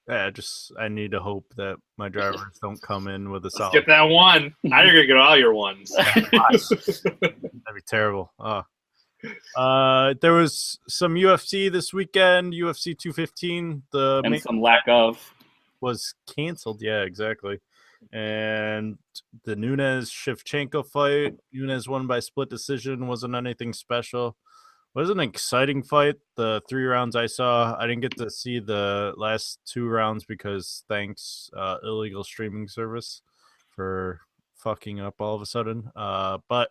Yeah, I need to hope that my drivers don't come in with a solid. Get that one. Now you're going to get all your ones. That'd be terrible. There was some UFC this weekend, UFC 215. And some lack of. Was canceled. Yeah, exactly. And the Nunes-Shevchenko fight, Nunes won by split decision, wasn't anything special. It was an exciting fight. The 3 rounds I saw, I didn't get to see the last 2 rounds because thanks illegal streaming service for fucking up all of a sudden. But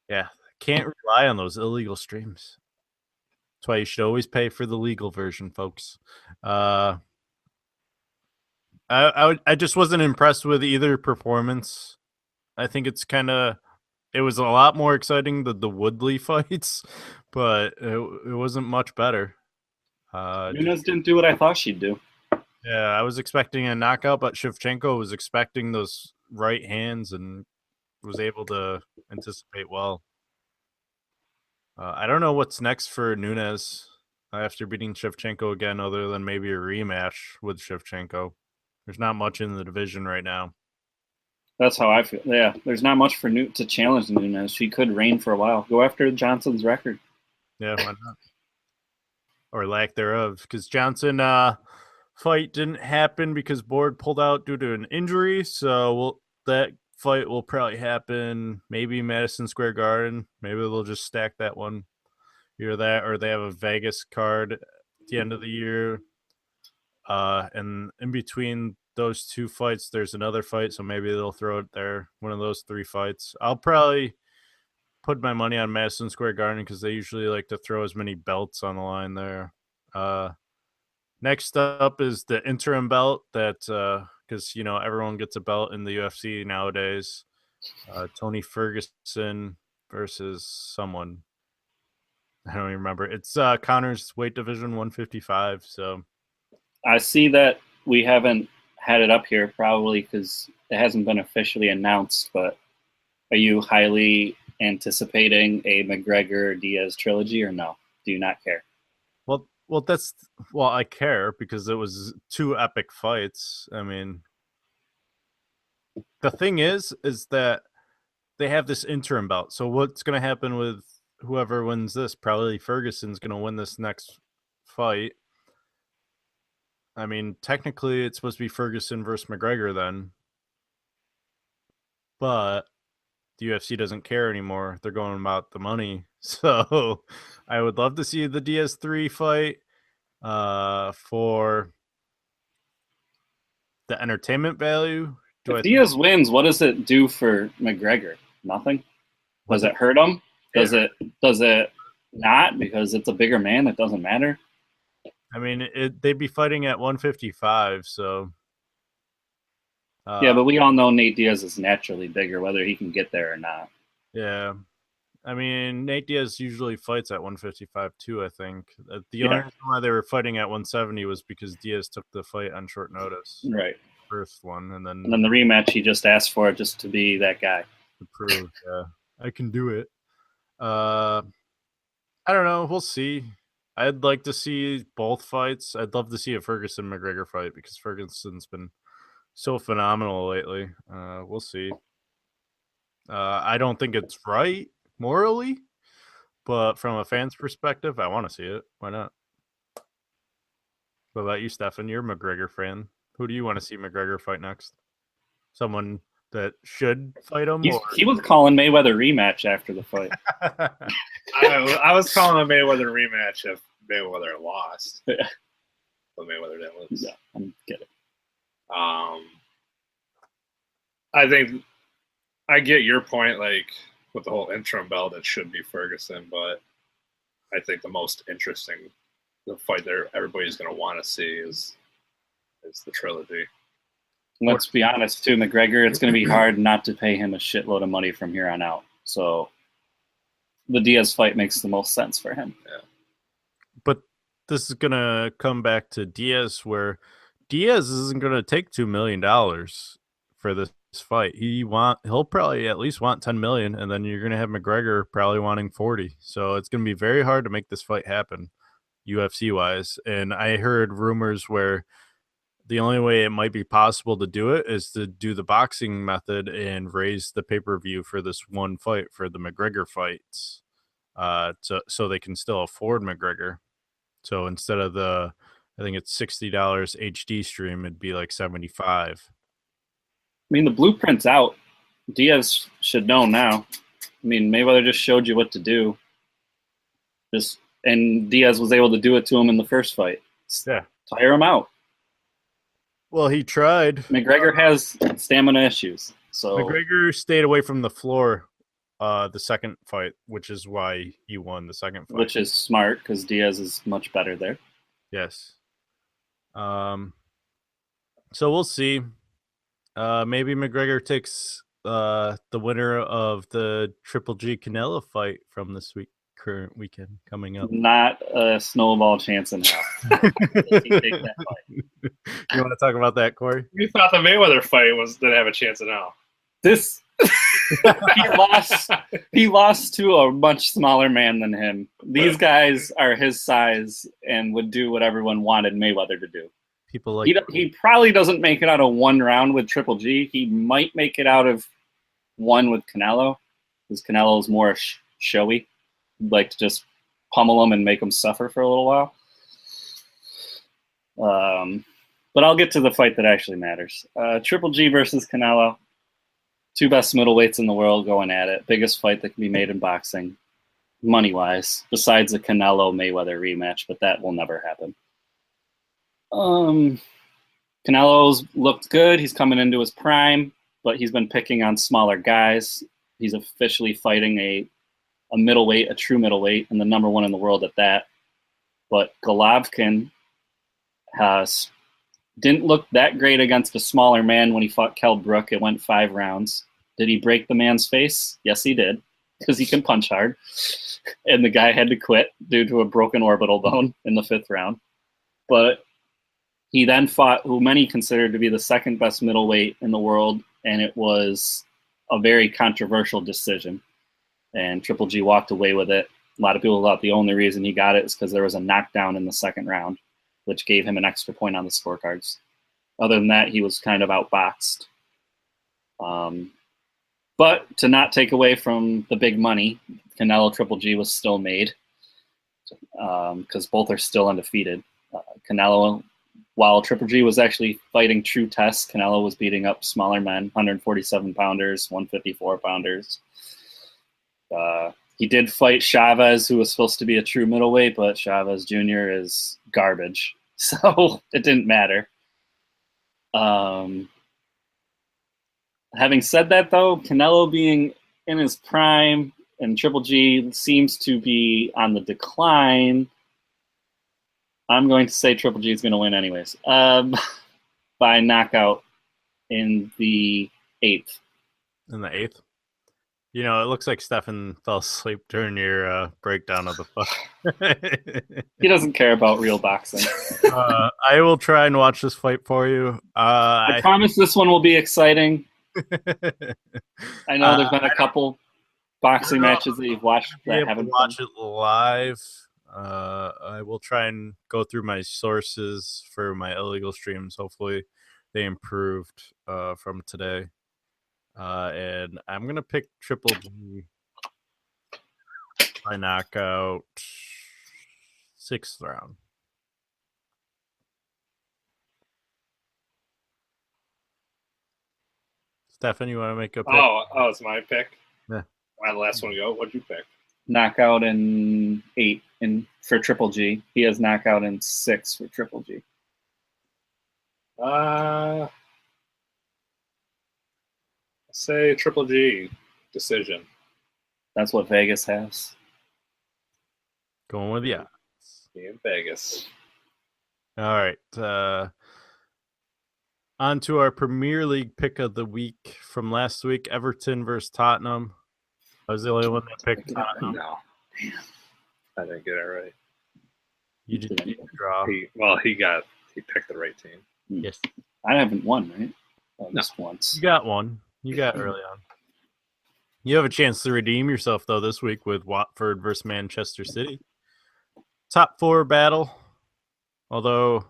yeah, can't rely on those illegal streams. That's why you should always pay for the legal version, folks. I just wasn't impressed with either performance. I think it was a lot more exciting than the Woodley fights, but it wasn't much better. Nunes didn't do what I thought she'd do. Yeah, I was expecting a knockout, but Shevchenko was expecting those right hands and was able to anticipate well. I don't know what's next for Nunes after beating Shevchenko again, other than maybe a rematch with Shevchenko. There's not much in the division right now. That's how I feel. Yeah, there's not much for to challenge Nunes. She could reign for a while. Go after Johnson's record. Yeah, why not? or lack thereof, because Johnson fight didn't happen because Board pulled out due to an injury. So that fight will probably happen maybe Madison Square Garden. Maybe they'll just stack that one. Either that or they have a Vegas card at the end of the year. And in between those two fights, there's another fight, so maybe they'll throw it there. One of those 3 fights. I'll probably put my money on Madison Square Garden because they usually like to throw as many belts on the line there. Next up is the interim belt that because everyone gets a belt in the UFC nowadays. Tony Ferguson versus someone. I don't even remember. It's Connor's weight division 155. So I see that we haven't had it up here probably because it hasn't been officially announced, but are you highly anticipating a McGregor-Diaz trilogy or no? Do you not care? Well, I care because it was 2 epic fights. I mean, the thing is that they have this interim belt. So what's going to happen with whoever wins this? Probably Ferguson's going to win this next fight. I mean, technically, it's supposed to be Ferguson versus McGregor then. But the UFC doesn't care anymore. They're going about the money. So I would love to see the DS3 fight for the entertainment value. If Diaz wins, what does it do for McGregor? Nothing? Does it hurt him? Does it not? Because it's a bigger man, it doesn't matter? I mean, they'd be fighting at 155, so... yeah, but we all know Nate Diaz is naturally bigger, whether he can get there or not. Yeah. I mean, Nate Diaz usually fights at 155 too, I think. The only reason why they were fighting at 170 was because Diaz took the fight on short notice. Right. First one, and then the rematch, he just asked for it just to be that guy. To prove, yeah, I can do it. I don't know. We'll see. I'd like to see both fights. I'd love to see a Ferguson-McGregor fight because Ferguson's been so phenomenal lately. We'll see. I don't think it's right morally, but from a fan's perspective, I want to see it. Why not? What about you, Stefan? You're a McGregor fan. Who do you want to see McGregor fight next? Someone that should fight him? He was calling Mayweather rematch after the fight. I was calling a Mayweather rematch if Mayweather lost. Yeah. But Mayweather didn't lose. Yeah, I get it. I think I get your point, like with the whole interim belt, it should be Ferguson, but I think the most interesting fight there everybody's going to want to see is the trilogy. Let's be honest, too, McGregor, it's going to be hard not to pay him a shitload of money from here on out. So the Diaz fight makes the most sense for him. Yeah. But this is going to come back to Diaz, where Diaz isn't going to take $2 million for this fight. He'll probably at least want $10 million, and then you're going to have McGregor probably wanting 40. So it's going to be very hard to make this fight happen, UFC-wise. And I heard rumors where the only way it might be possible to do it is to do the boxing method and raise the pay-per-view for this one fight, for the McGregor fights, so they can still afford McGregor. So instead of I think it's $60 HD stream, it'd be like $75. I mean, the blueprint's out. Diaz should know now. I mean, Mayweather just showed you what to do. And Diaz was able to do it to him in the first fight. Yeah. Tire him out. Well, he tried. McGregor has stamina issues. So McGregor stayed away from the floor the second fight, which is why he won the second fight. Which is smart because Diaz is much better there. Yes. So we'll see. Maybe McGregor takes the winner of the Triple G Canelo fight from this current weekend coming up. Not a snowball chance in hell. You want to talk about that, Corey? You thought the Mayweather fight didn't have a chance at all. He lost to a much smaller man than him. These guys are his size and would do what everyone wanted Mayweather to do. People like he probably doesn't make it out of one round with Triple G. He might make it out of one with Canelo, because Canelo is more showy. He'd like to just pummel him and make him suffer for a little while. But I'll get to the fight that actually matters. Triple G versus Canelo. 2 best middleweights in the world going at it. Biggest fight that can be made in boxing, money-wise, besides the Canelo-Mayweather rematch, but that will never happen. Canelo's looked good. He's coming into his prime, but he's been picking on smaller guys. He's officially fighting a middleweight, a true middleweight, and the number 1 in the world at that. But Golovkin didn't look that great against a smaller man when he fought Kell Brook. It went 5 rounds. Did he break the man's face? Yes, he did, because he can punch hard. And the guy had to quit due to a broken orbital bone in the 5th round. But he then fought who many considered to be the 2nd best middleweight in the world, and it was a very controversial decision. And Triple G walked away with it. A lot of people thought the only reason he got it is because there was a knockdown in the 2nd round, which gave him an extra point on the scorecards. Other than that, he was kind of outboxed. But to not take away from the big money, Canelo Triple G was still made because both are still undefeated. Canelo, while Triple G was actually fighting true tests, Canelo was beating up smaller men, 147-pounders, 154-pounders. He did fight Chavez, who was supposed to be a true middleweight, but Chavez Jr. is garbage, so it didn't matter. Having said that, though, Canelo being in his prime and Triple G seems to be on the decline, I'm going to say Triple G is going to win anyways, by knockout in the 8th. In the 8th? You know, it looks like Stefan fell asleep during your breakdown of the fight. He doesn't care about real boxing. I will try and watch this fight for you. I promise this one will be exciting. I know there's been a couple boxing matches that you've watched that haven't watched it live. I will try and go through my sources for my illegal streams. Hopefully they improved from today. And I'm going to pick Triple G by knockout 6th round. Stefan, you want to make a pick? Oh, it's my pick? Yeah. My last one to go. What'd you pick? Knockout in 8 for Triple G. He has knockout in 6 for Triple G. Say Triple G decision. That's what Vegas has. Going with the odds. In Vegas. All right. On to our Premier League pick of the week from last week, Everton versus Tottenham. I was the only one that picked Tottenham. No. I didn't get it right. You didn't get the draw. He picked the right team. Yes. I haven't won, right? Just once. You got one. You got early on. You have a chance to redeem yourself, though, this week with Watford versus Manchester City. Top 4 battle. Although,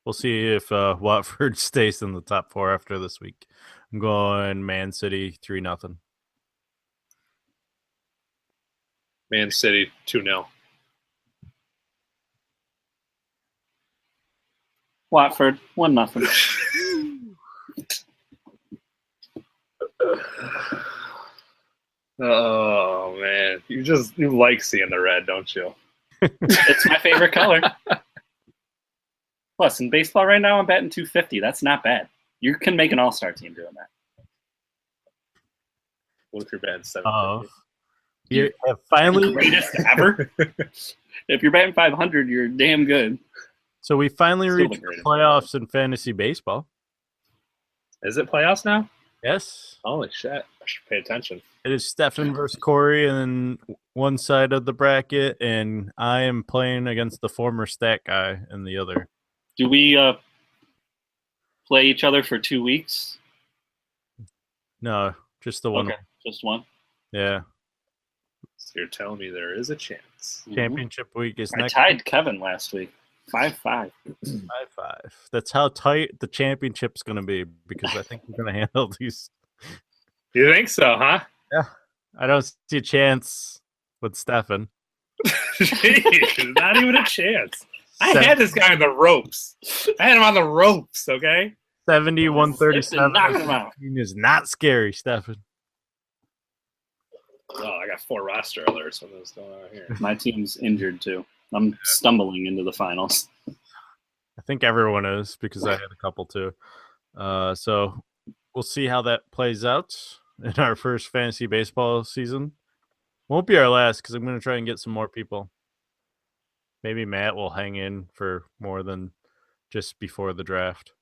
we'll see if Watford stays in the top 4 after this week. I'm going Man City 3-0. Man City 2-0. Watford 1-0. Oh man, you like seeing the red, don't you? It's my favorite color. Plus, in baseball right now, I'm batting 250. That's not bad. You can make an all-star team doing that. What if you're batting 750? You have finally greatest ever. If you're batting 500, you're damn good. So we finally Still reached the playoffs in fantasy baseball. Is it playoffs now? Yes. Holy shit. I should pay attention. It is Stefan versus Corey in one side of the bracket, and I am playing against the former stat guy in the other. Do we play each other for 2 weeks? No, just the one. Okay, just one. Yeah. So you're telling me there is a chance. Championship week is next. I tied Kevin last week. 5-5. 5-5. That's how tight the championship's going to be, because I think we're going to handle these. You think so, huh? Yeah. I don't see a chance with Stefan. Jeez, not even a chance. I had this guy on the ropes. I had him on the ropes, okay? 70-137. Knock him out. Team is not scary, Stefan. Oh, I got 4 roster alerts when this going on here. My team's injured too. I'm stumbling into the finals. I think everyone is because I had a couple too. So we'll see how that plays out in our first fantasy baseball season. Won't be our last because I'm going to try and get some more people. Maybe Matt will hang in for more than just before the draft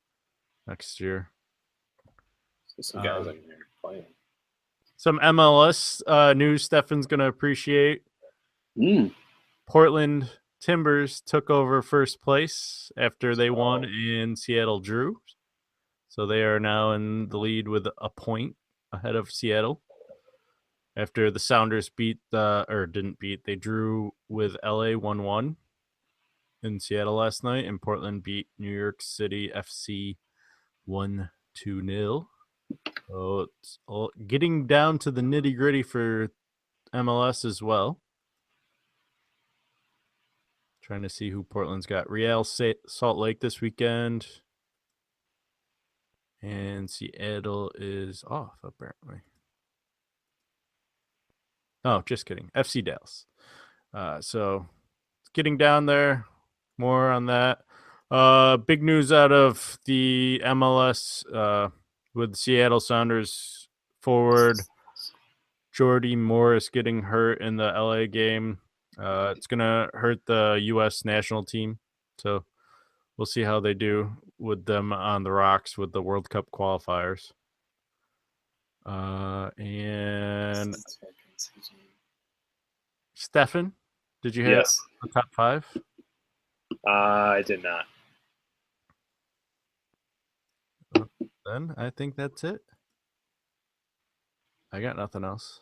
next year. Some guys in here playing. Some MLS news Stefan's going to appreciate. Portland Timbers took over first place after they won and Seattle drew. So they are now in the lead with a point ahead of Seattle. After the Sounders they drew with LA 1-1 in Seattle last night, and Portland beat New York City FC 1-0. So it's getting down to the nitty-gritty for MLS as well. Trying to see who Portland's got. Real Salt Lake this weekend. And Seattle is off, apparently. Oh, just kidding. FC Dallas. So it's getting down there. More on that. Big news out of the MLS with the Seattle Sounders forward Jordy Morris getting hurt in the LA game. It's going to hurt the U.S. national team. So we'll see how they do with them on the rocks with the World Cup qualifiers. And Stefan, did you have the top 5? I did not. Then I think that's it. I got nothing else.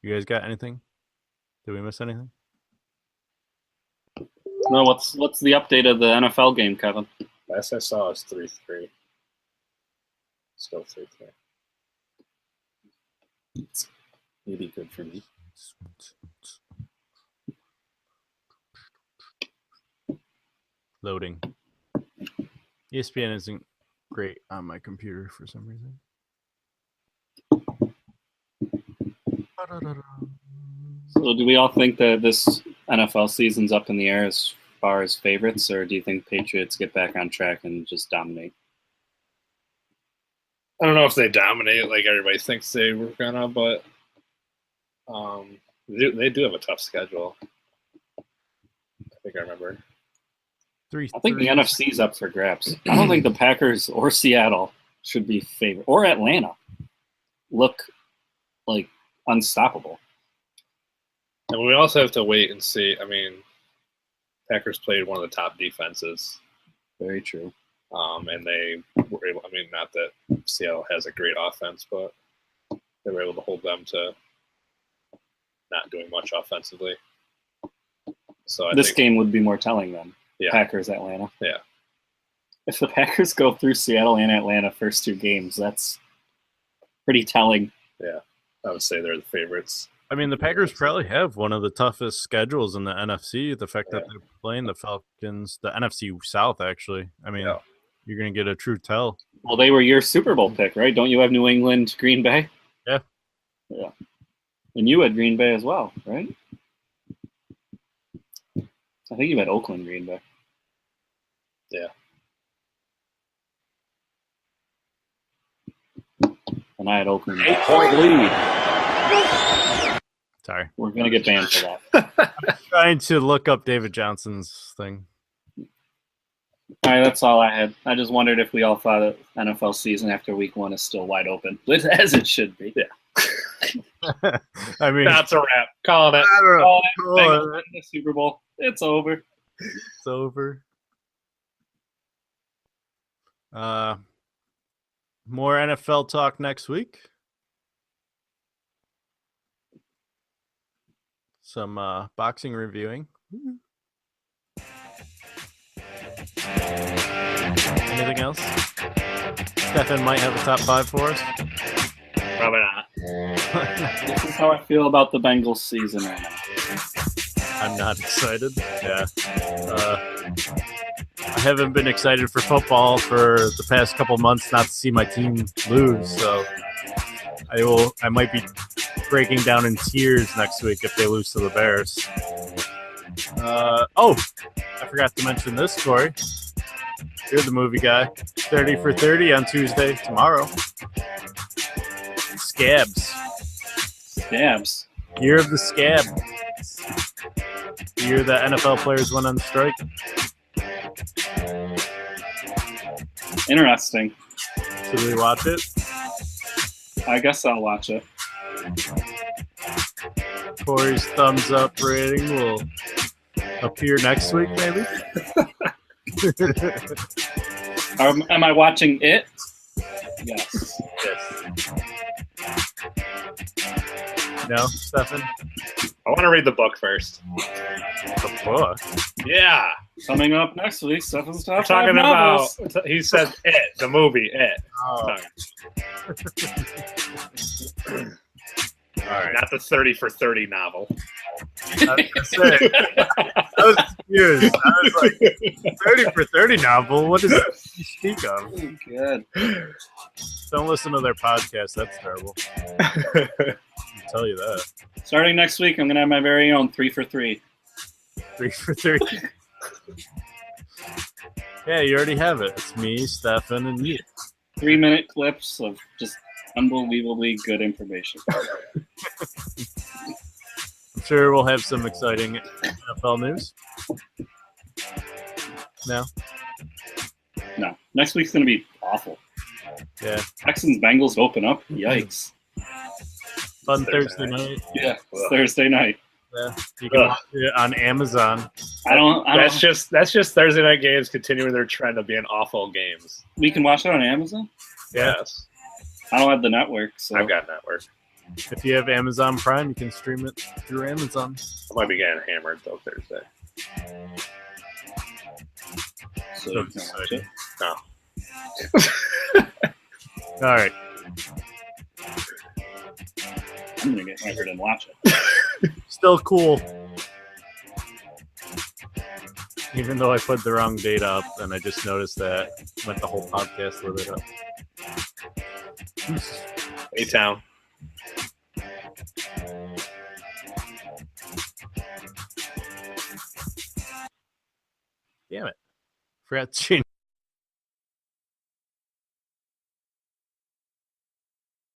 You guys got anything? Did we miss anything? No, what's the update of the NFL game, Kevin? Last I saw was 3-3. Still 3-3. It's maybe good for me. Loading. ESPN isn't great on my computer for some reason. So do we all think that this NFL season's up in the air as far as favorites, or do you think Patriots get back on track and just dominate? I don't know if they dominate like everybody thinks they were gonna, but they do have a tough schedule. I think I remember. I think the NFC's up for grabs. I don't think the Packers or Seattle should be favored, or Atlanta look like unstoppable. And we also have to wait and see. I mean, Packers played one of the top defenses. Very true. And they were able, I mean, not that Seattle has a great offense, but they were able to hold them to not doing much offensively. So this game would be more telling then. Yeah. Packers, Atlanta. Yeah. If the Packers go through Seattle and Atlanta first 2 games, that's pretty telling. Yeah. I would say they're the favorites. I mean, the Packers probably have one of the toughest schedules in the NFC. The fact that they're playing the Falcons, the NFC South, actually. I mean, you're going to get a true tell. Well, they were your Super Bowl pick, right? Don't you have New England, Green Bay? Yeah. Yeah. And you had Green Bay as well, right? I think you had Oakland, Green Bay. Yeah. And I had Oakland. 8-point lead. Sorry. We're going to get banned for that. I'm trying to look up David Johnson's thing. All right, that's all I had. I just wondered if we all thought that NFL season after week 1 is still wide open, as it should be. Yeah. I mean, that's a wrap. Calling it. Bengals win the Super Bowl. It's over. It's over. More NFL talk next week. Some boxing reviewing. Anything else? Stefan might have a top 5 for us. Probably not. This is how I feel about the Bengals season right now. I'm not excited. Yeah. I haven't been excited for football for the past couple months not to see my team lose, so I might be breaking down in tears next week if they lose to the Bears. I forgot to mention this, Corey. You're the movie guy. 30 for 30 on Tuesday, tomorrow. Scabs. Scabs. Year of the Scab. The year that NFL players went on strike. Interesting. Should we watch it? I guess I'll watch it. Corey's thumbs up rating will appear next week, maybe? Am I watching it? Yes. No, Stefan? I want to read the book first. The book? Yeah. Coming up next week, Stefan's We're top talking five novels. about, he says It, the movie It. Oh. All right. Not the 30 for 30 novel. That's it. I was confused. I was like, 30 for 30 novel? What does he speak of? Good. Don't listen to their podcast. That's terrible. I'll tell you that. Starting next week, I'm going to have my very own 3 for 3. 3 for 3. Yeah, you already have it. It's me, Stefan, and you. 3-minute clips of just unbelievably good information. I'm sure we'll have some exciting NFL news. No? No. Next week's going to be awful. Yeah. Texans Bengals open up. Yikes. Fun Thursday night. Yeah, it's Thursday night. Yeah. You can watch it on Amazon. That's just Thursday night games continuing their trend of being awful games. We can watch it on Amazon? Yes. I don't have the network, so I've got network. If you have Amazon Prime, you can stream it through Amazon. I might be getting hammered though Thursday. so you can watch it. No. All right. I'm going to get hammered and watch it. Still cool. Even though I put the wrong date up, and I just noticed that. Went the whole podcast with it up. A-Town. Damn it. Forgot to change